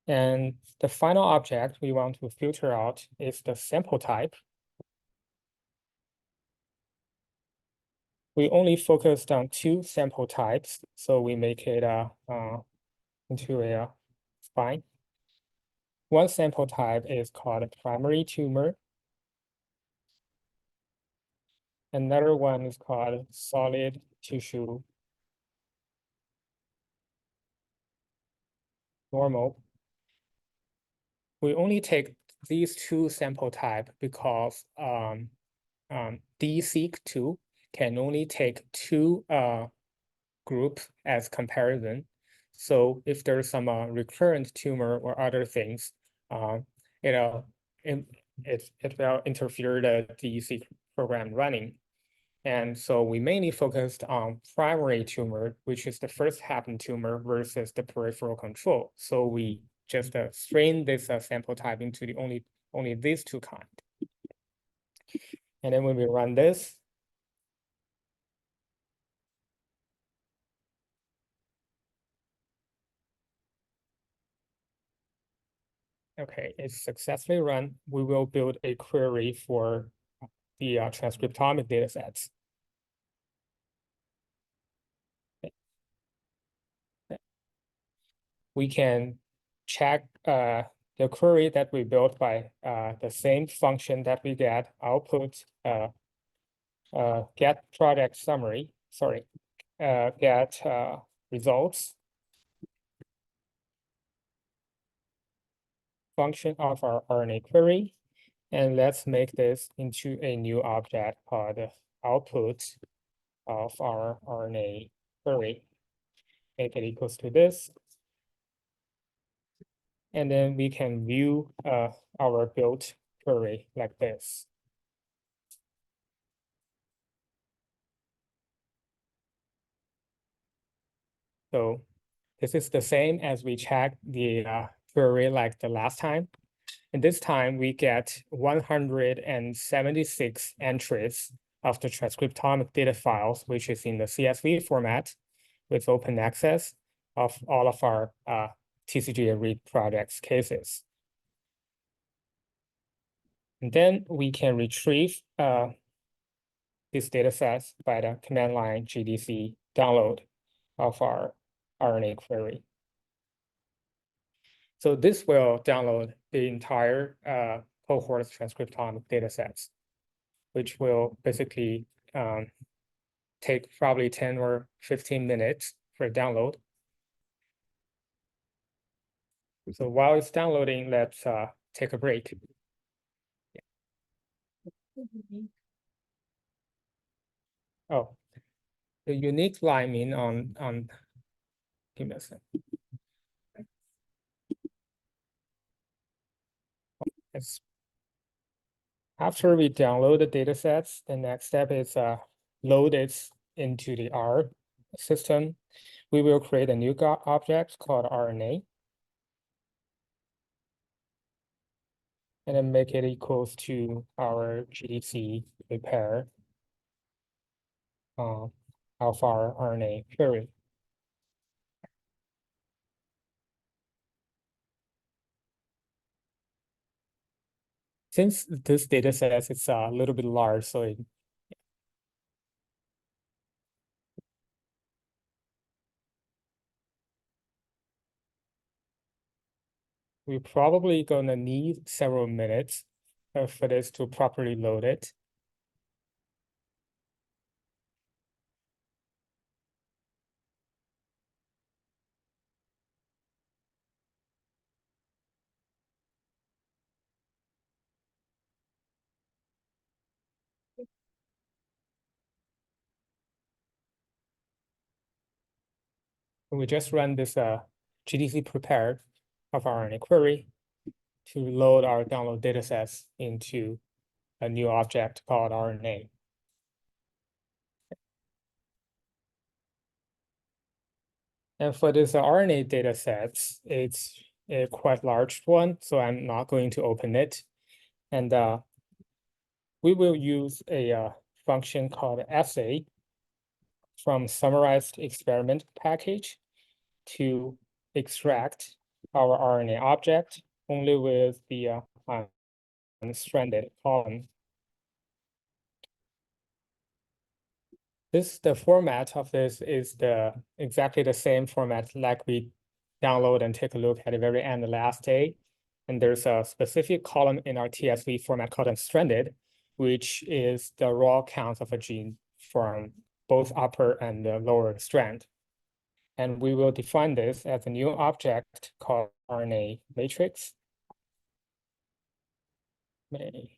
And the final object we want to filter out is the sample type. We only focused on 2 sample types, so we make it into a spine. One sample type is called a primary tumor. Another one is called solid tissue normal. We only take these 2 sample type because DSeq2 can only take 2 groups as comparison. So if there's some recurrent tumor or other things, it will interfere the DSeq program running. And so we mainly focused on primary tumor, which is the first happened tumor versus the peripheral control. So we just strain this sample type into the only these 2 kinds. And then when we run this, okay, it's successfully run. We will build a query for the transcriptomic datasets. We can check the query that we built by the same function that we get output get project summary, sorry, get results function of our RNA query. And let's make this into a new object called output of our RNA query. Make it equals to this. And then we can view our built query like this. So this is the same as we checked the query like the last time. And this time we get 176 entries of the transcriptomic data files, which is in the CSV format with open access of all of our TCGA read projects cases. And then we can retrieve these data sets by the command line GDC download of our RNA query. So this will download the entire cohort transcriptomic data sets, which will basically take probably 10 or 15 minutes for download. So while it's downloading, let's take a break. Oh, the unique line mean on give me a second. It's after we download the data sets, the next step is load it into the R system. We will create a new object called RNA. And then make it equals to our GDC prepare of our RNA query. Since this data set is a little bit large, so we're probably gonna need several minutes for this to properly load it. We just run this GDC prepare of our RNA query to load our download datasets into a new object called RNA. And for this RNA datasets, it's a quite large one, so I'm not going to open it. And we will use a function called assay from summarized experiment package to extract our RNA object only with the unstranded column. The format of this is exactly the same format like we download and take a look at the very end last day. And there's a specific column in our TSV format called unstranded, which is the raw count of a gene from both upper and the lower strand. And we will define this as a new object called RNA matrix. Matrix.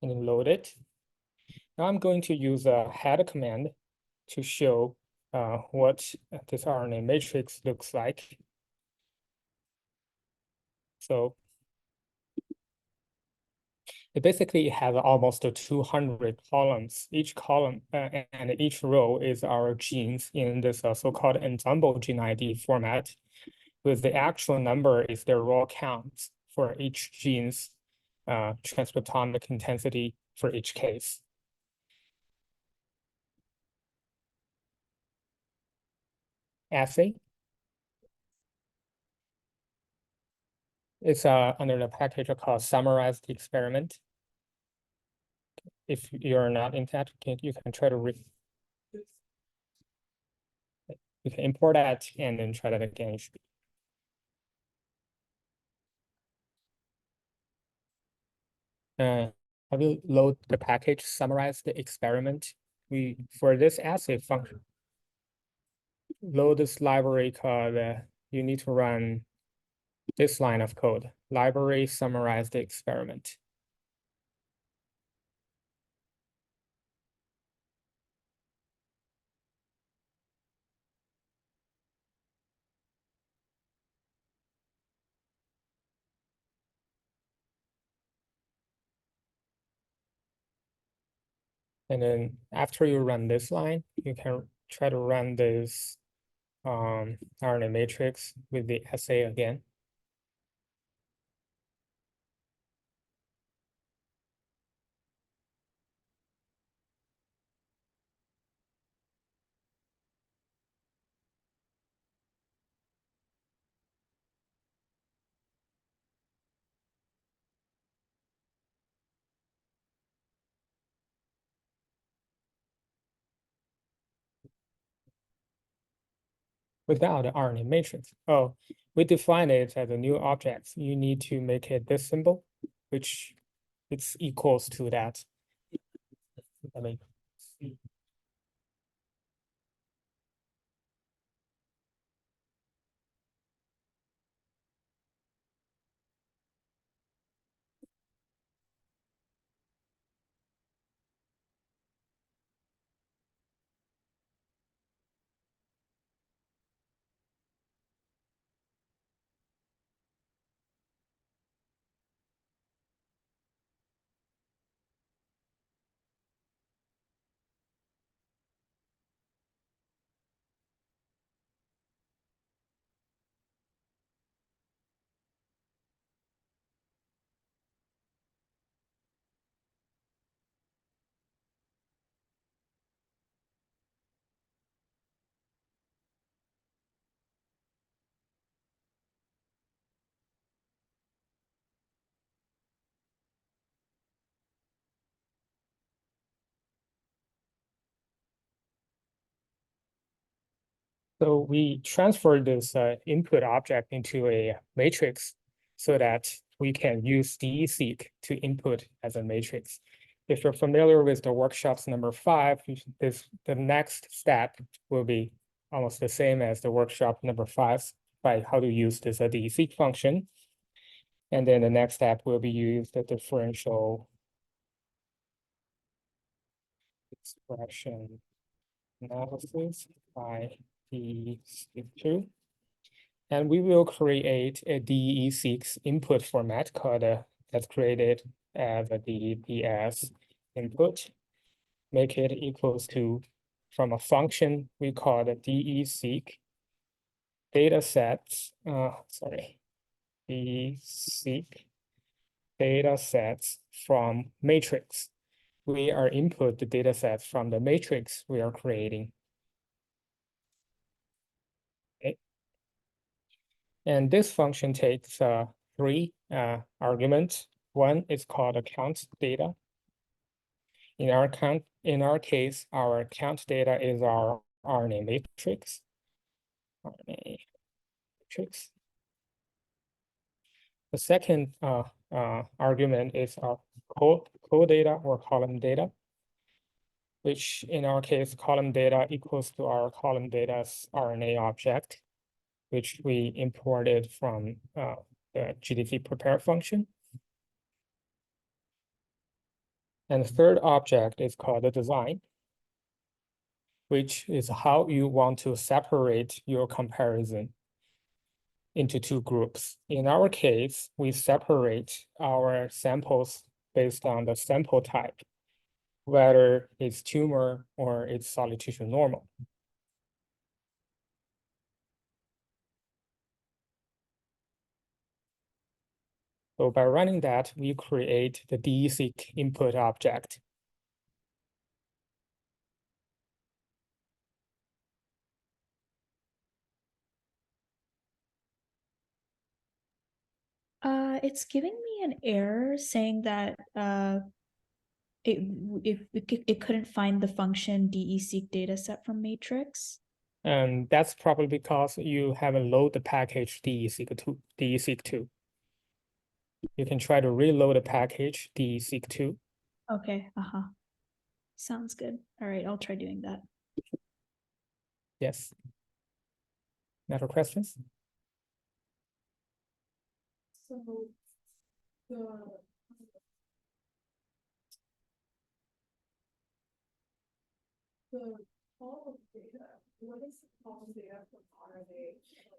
And then load it. Now I'm going to use a head command to show what this RNA matrix looks like. So it basically has almost 200 columns. Each column and each row is our genes in this so-called ensemble gene ID format. with the actual number is their raw count for each gene's transcriptomic intensity for each case. Assay. It's under the package called summarize the experiment. If you're not in that, you can try to you can import that and then try that again. I will load the package, summarize the experiment. For this assay function, load this library called, you need to run this line of code, library summarize the experiment. And then after you run this line, you can try to run this RNA matrix with the assay again. Without the RNA matrix. Oh, we define it as a new object. You need to make it this symbol, which it's equals to that. I mean, so we transfer this input object into a matrix so that we can use DE-seq to input as a matrix. If you're familiar with the workshops number 5, the next step will be almost the same as the workshop number 5 by how to use this DE-seq function. And then the next step will be use the differential expression analysis by DE-seq2. And we will create a DE-seq input format called that's created as a DES input. Make it equals to, from a function we call the DE-seq datasets, DE-seq datasets from matrix. We are input the datasets from the matrix we are creating. Okay. And this function takes 3 arguments. One is called a count data. In our case, our count data is our RNA matrix. The second argument is our co-data or column data, which in our case, column data equals to our column data's RNA object, which we imported from the GDT prepare function. And the third object is called the design, which is how you want to separate your comparison into 2 groups. In our case, we separate our samples based on the sample type, whether it's tumor or it's solid tissue normal. So by running that, we create the DE-seq input object. It's giving me an error saying that it couldn't find the function DE-seq dataset from matrix. And that's probably because you haven't loaded the package DE-seq2. You can try to reload the package DE-seq2. Okay, sounds good. All right, I'll try doing that. Yes. Other questions? So the call of data, what is the call of data from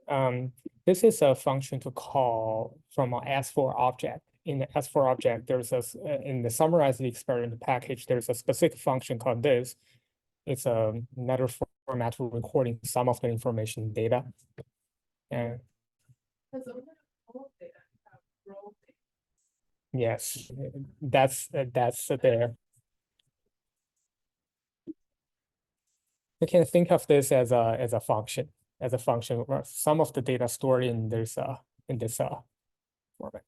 RNA? This is a function to call from an S4 object. In the S4 object, there's in the summarize the experiment package, there's a specific function called this. It's another format for recording some of the information data. And Does the call of data have role data? yes, that's there. You can think of this as a function, where some of the data stored in this format.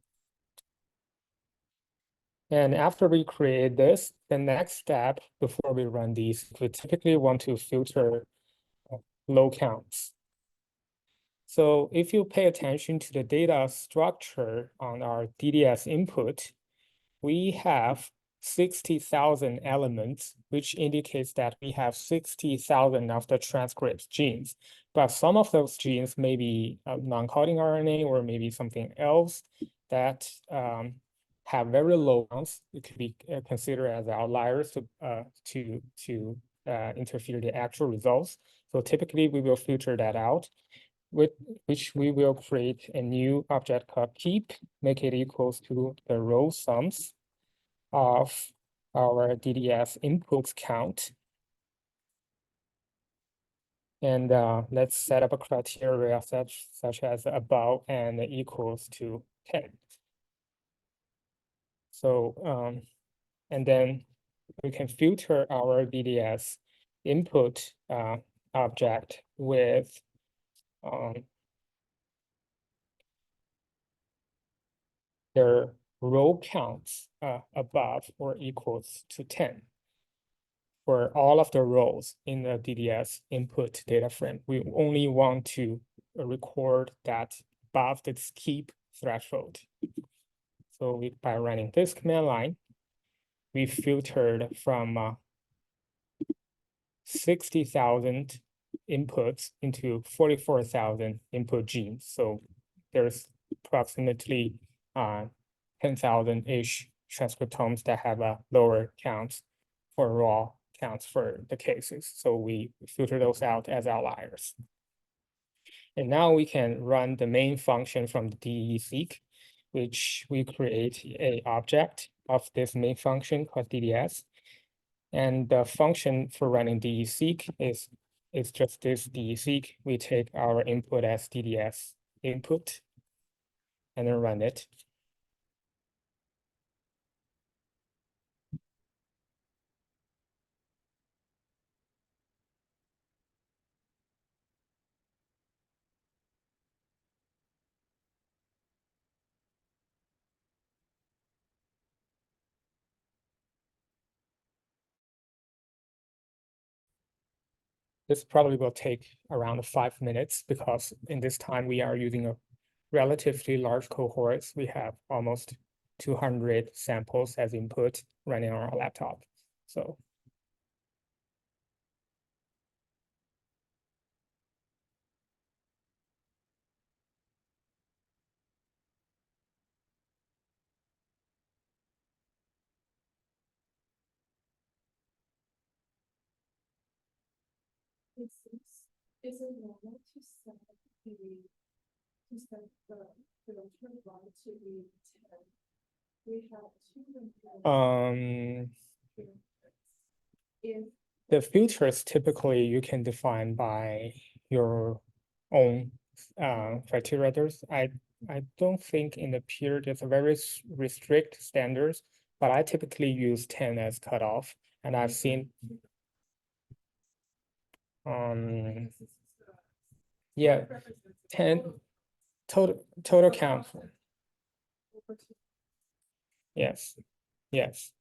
And after we create this, the next step before we run these, we typically want to filter low counts. So if you pay attention to the data structure on our DDS input, we have 60,000 elements, which indicates that we have 60,000 of the transcript genes. But some of those genes may be non-coding RNA or maybe something else that have very low counts. It could be considered as outliers to interfere the actual results. So typically we will filter that out, with which we will create a new object called keep, make it equals to the row sums of our DDS inputs count. And let's set up a criteria such as above and equals to 10. So, and then we can filter our DDS input object with their row counts above or equals to 10. For all of the rows in the DDS input data frame, we only want to record that above this keep threshold. So by running this command line, we filtered from 60,000 inputs into 44,000 input genes. So there's approximately 10,000-ish transcriptomes that have a lower count for raw counts for the cases. So we filter those out as outliers. And now we can run the main function from the DE-seq, which we create a object of this main function called DDS. And the function for running DE-seq is just this DE-seq. We take our input as DDS input and then run it. This probably will take around 5 minutes because in this time we are using a relatively large cohorts. We have almost 200 samples as input running on our laptop. So Is it normal to set the filter one to be 10? We have 200. If the filters typically you can define by your own criteria. I don't think in the peer there's a very restrict standards, but I typically use 10 as cutoff, and I've seen yeah, 10 total count. Yes, yes,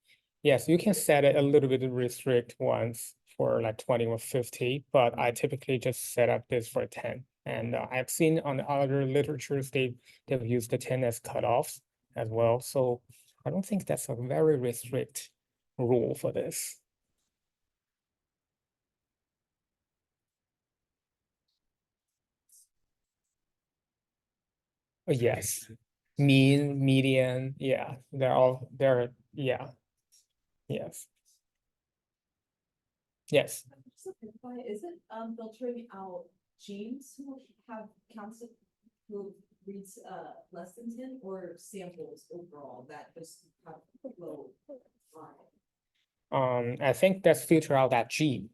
yes. You can set it a little bit restrict ones for like 20 or 50, but I typically just set up this for 10. And I've seen on other literatures they've used the 10 as cutoffs as well. So I don't think that's a very restrict rule for this. Yes, mean, median, yeah, they're yeah, yes, yes. Just to clarify, is it filtering out genes who have counts of who reads less than 10, or samples overall that just have low line? I think that's filter out that gene,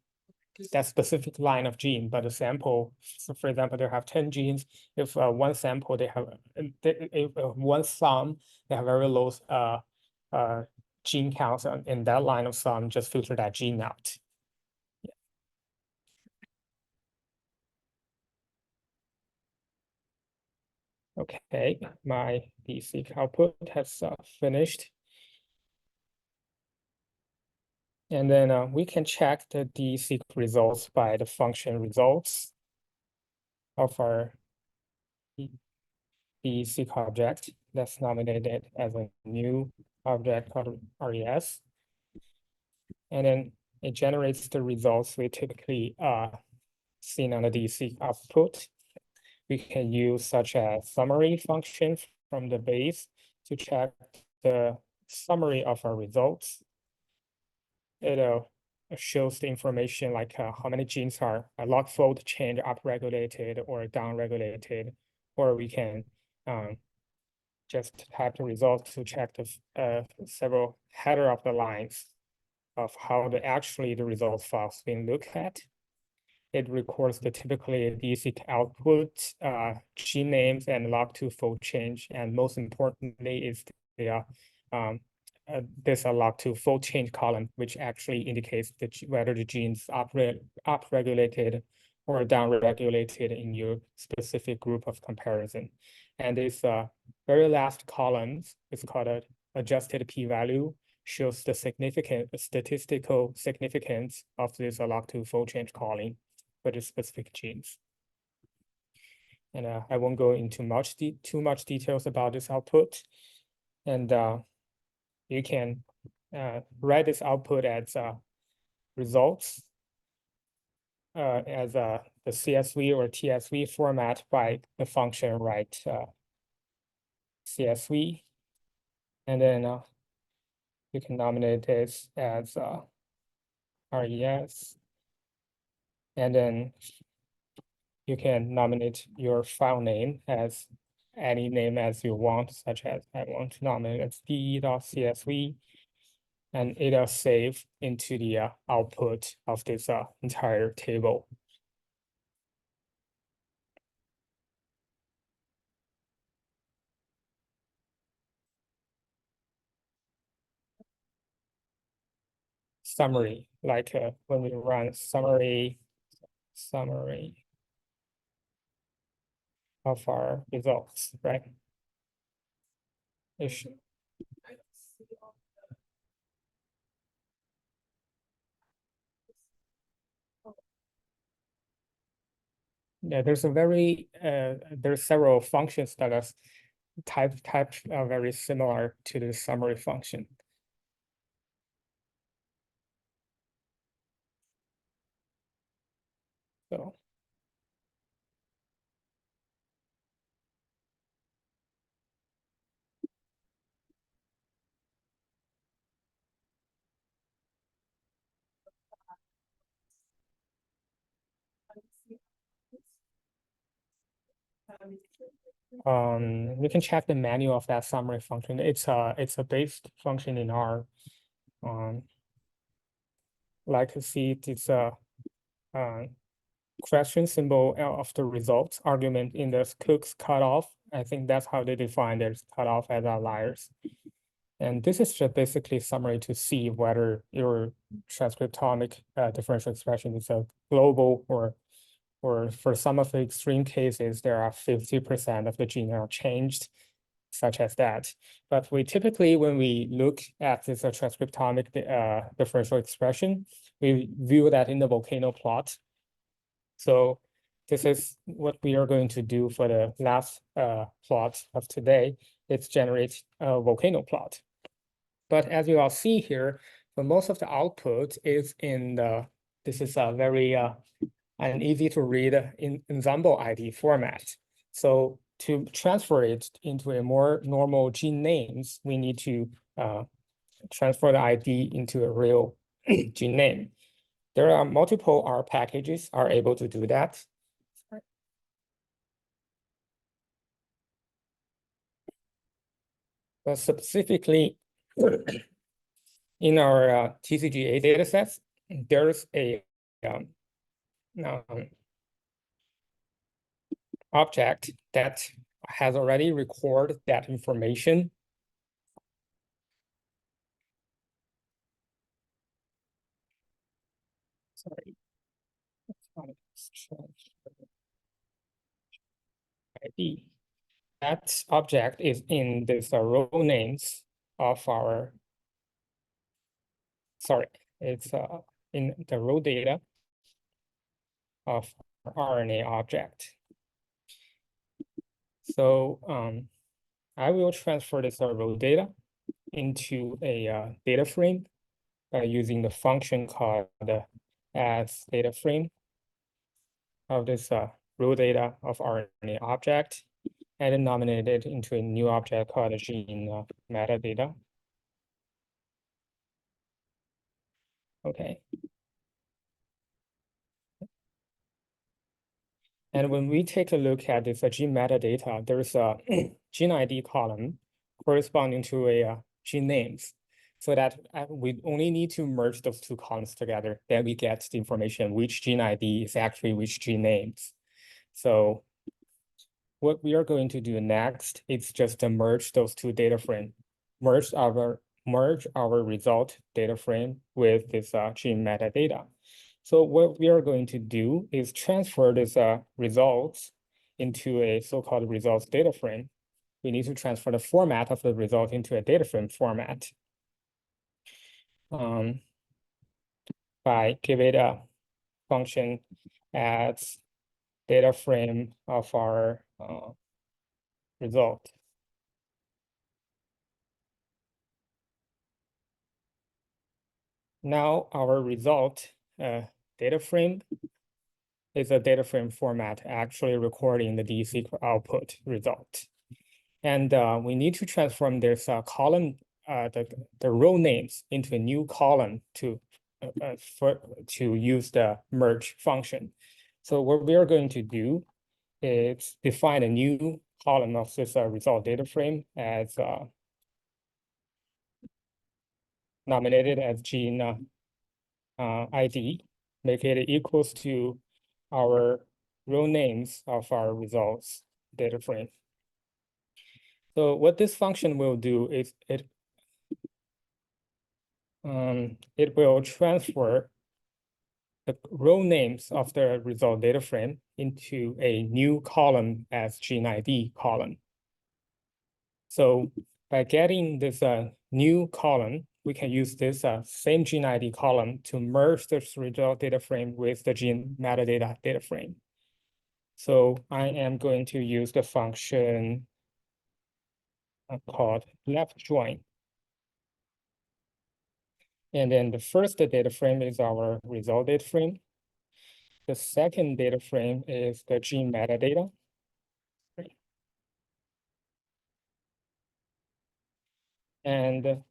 that specific line of gene, but the sample, so for example, they have 10 genes. If one sample they have, if one sum, they have very low gene counts in that line of sum, just filter that gene out. Okay, my DSeq output has finished. And then we can check the DSeq results by the function results of our DSeq object that's nominated as a new object called RES. And then it generates the results we typically seen on the DSeq output. We can use such a summary function from the base to check the summary of our results. It shows the information like how many genes are log fold change upregulated or downregulated, or we can just have the results to check the several header of the lines of how the results files being looked at. It records the typically DSeq output, gene names, and log2 fold change, and most importantly is the this log2 fold change column, which actually indicates whether the genes upregulated or downregulated in your specific group of comparison. And this very last column is called a adjusted p-value, shows the statistical significance of this log2 fold change calling for the specific genes. And I won't go into too much details about this output. And you can write this output as results as the CSV or TSV format by the function write CSV. And then you can nominate this as RES. And then you can nominate your file name as any name as you want, such as I want to nominate as de.csv, and it'll save into the output of this entire table. Summary, like when we run summary of our results, right? It should. Yeah, there's several functions that are very similar to the summary function. So. We can check the menu of that summary function. It's a based function in R. Like see, it's a question symbol of the results argument in the Cook's cutoff I think that's how they define their cutoff as outliers. And this is just basically summary to see whether your transcriptomic differential expression is a global or for some of the extreme cases, there are 50% of the gene are changed, such as that. But we typically, when we look at this transcriptomic differential expression, we view that in the volcano plot. So this is what we are going to do for the last plot of today. It's generate a volcano plot. But as you all see here, for most of the output is in the, this is a very and easy to read in ensemble ID format. So to transfer it into a more normal gene names, we need to transfer the ID into a real gene name. There are multiple R packages are able to do that. But specifically, in our TCGA datasets, there's a object that has already recorded that information. Sorry. ID. That object is in this row names of our, sorry, it's in the row data of our RNA object. So I will transfer this row data into a data frame by using the function called as data frame of this row data of RNA object, and then nominate it into a new object called gene metadata. Okay. And when we take a look at this gene metadata, there's a gene ID column corresponding to a gene names. So that we only need to merge those two columns together. Then we get the information which gene ID is actually which gene names. So what we are going to do next is just to merge those two data frame, merge our result data frame with this gene metadata. So what we are going to do is transfer this results into a so-called results data frame. We need to transfer the format of the result into a data frame format. By give it a function as data frame of our result. Now our result data frame is a data frame format actually recording the DEC output result. And we need to transform this column, the row names into a new column to use the merge function. So what we are going to do is define a new column of this result data frame as nominated as gene ID, make it equals to our row names of our results data frame. So what this function will do is it will transfer the row names of the result data frame into a new column as gene ID column. So by getting this new column, we can use this same gene ID column to merge this result data frame with the gene metadata data frame. So I am going to use the function called left join. And then the first data frame is our result data frame. The second data frame is the gene metadata. And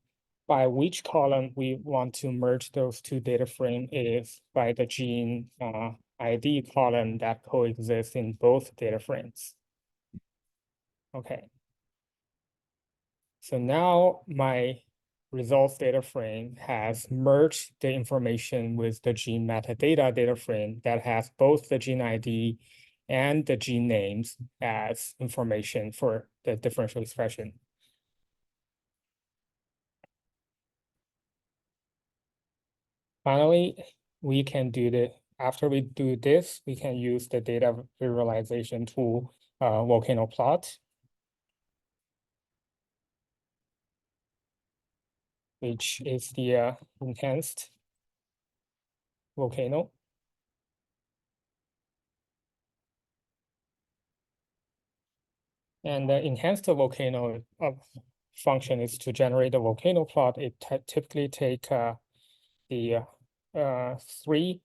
by which column we want to merge those two data frame is by the gene ID column that coexists in both data frames. Okay. So now my results data frame has merged the information with the gene metadata data frame that has both the gene ID and the gene names as information for the differential expression. Finally, we can do after we do this, we can use the data visualization tool, volcano plot, which is the enhanced volcano. And the enhanced volcano function is to generate a volcano plot. It typically take the three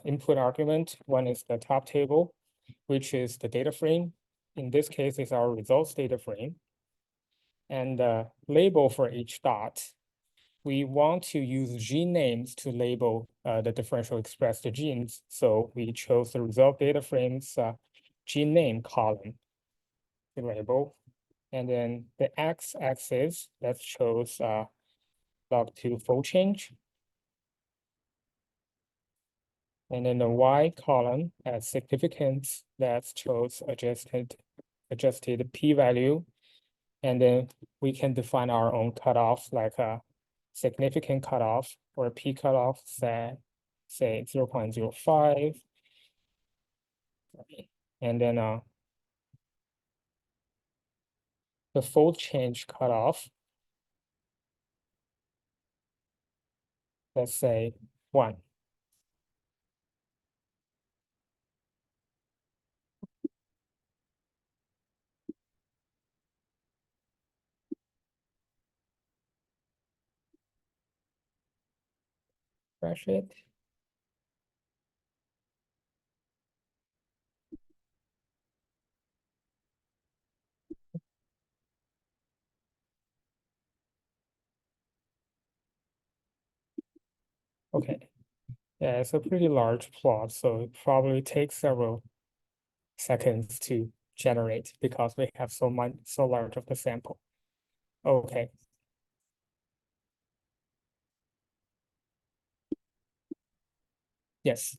input argument. One is the top table, which is the data frame. In this case, it's our results data frame. And the label for each dot, we want to use gene names to label the differential expressed genes. So we chose the result data frame's gene name column to label. And then the x-axis, that shows log2 fold change. And then the y column as significance, that shows adjusted p-value. And then we can define our own cutoff, like a significant cutoff or a p cutoff, say 0.05. And then the fold change cutoff, let's say 1. Refresh it. Okay, yeah, it's a pretty large plot, so it probably takes several seconds to generate because we have so large of the sample. Okay. Yes,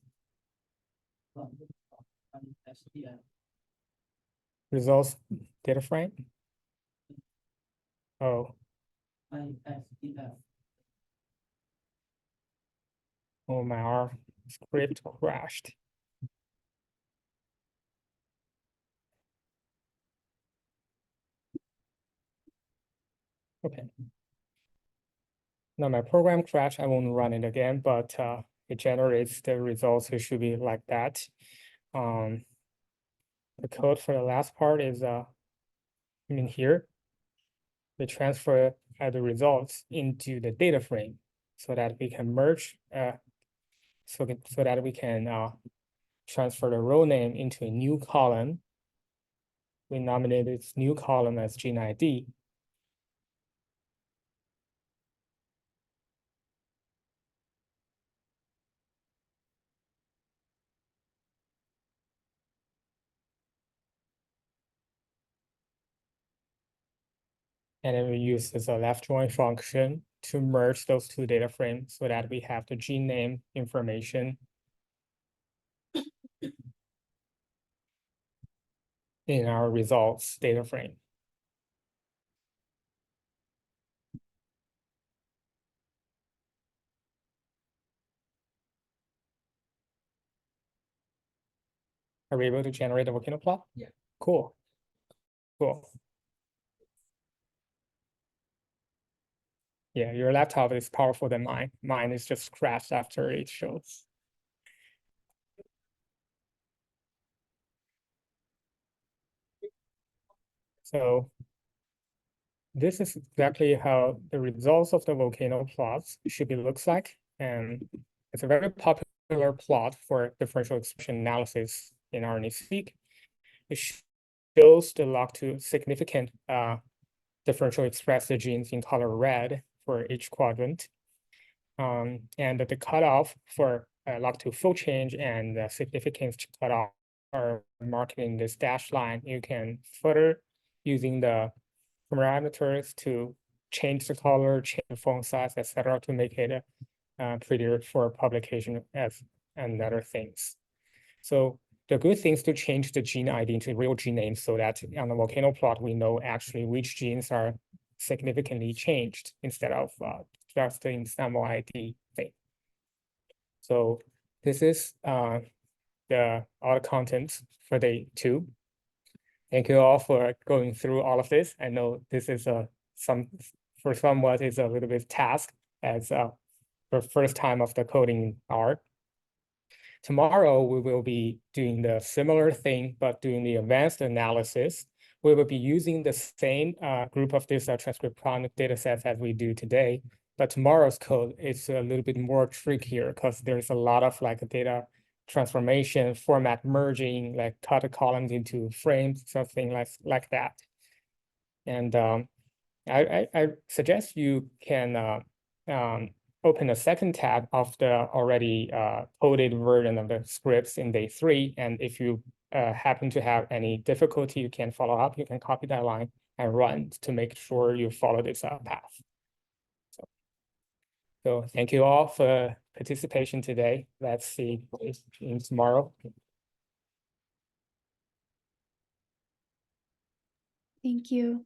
results data frame. Oh, oh my R script crashed. Okay. Now my program crashed. I won't run it again, but it generates the results. It should be like that. The code for the last part is in here. We transfer the results into the data frame so that we can merge, so that we can transfer the row name into a new column. We nominate this new column as gene ID. And then we use this left join function to merge those two data frames so that we have the gene name information in our results data frame. Are we able to generate a volcano plot? Yeah. Cool. Cool. Yeah, your laptop is powerful than mine. Mine is just crashed after it shows. So this is exactly how the results of the volcano plots should be looks like. And it's a very popular plot for differential expression analysis in RNA-seq. It shows the log2 significant differential expressed genes in color red for each quadrant. And the cutoff for log2 fold change and the significance cutoff are marked in this dashed line. You can further using the parameters to change the color, change the font size, etc., to make it prettier for publication and other things. So the good thing is to change the gene ID into real gene names so that on the volcano plot, we know actually which genes are significantly changed instead of just in SAML ID thing. So this is all the content for day 2. Thank you all for going through all of this. I know this is for somewhat is a little bit task as for first time of the coding R. Tomorrow, we will be doing the similar thing, but doing the advanced analysis. We will be using the same group of these transcriptomic data sets as we do today. But tomorrow's code is a little bit more trickier because there's a lot of like data transformation, format merging, like cut the columns into frames, something like that. And I suggest you can open a second tab of the already coded version of the scripts in day 3. And if you happen to have any difficulty, you can follow up. You can copy that line and run to make sure you follow this path. So thank you all for participation today. Let's see you tomorrow. Thank you.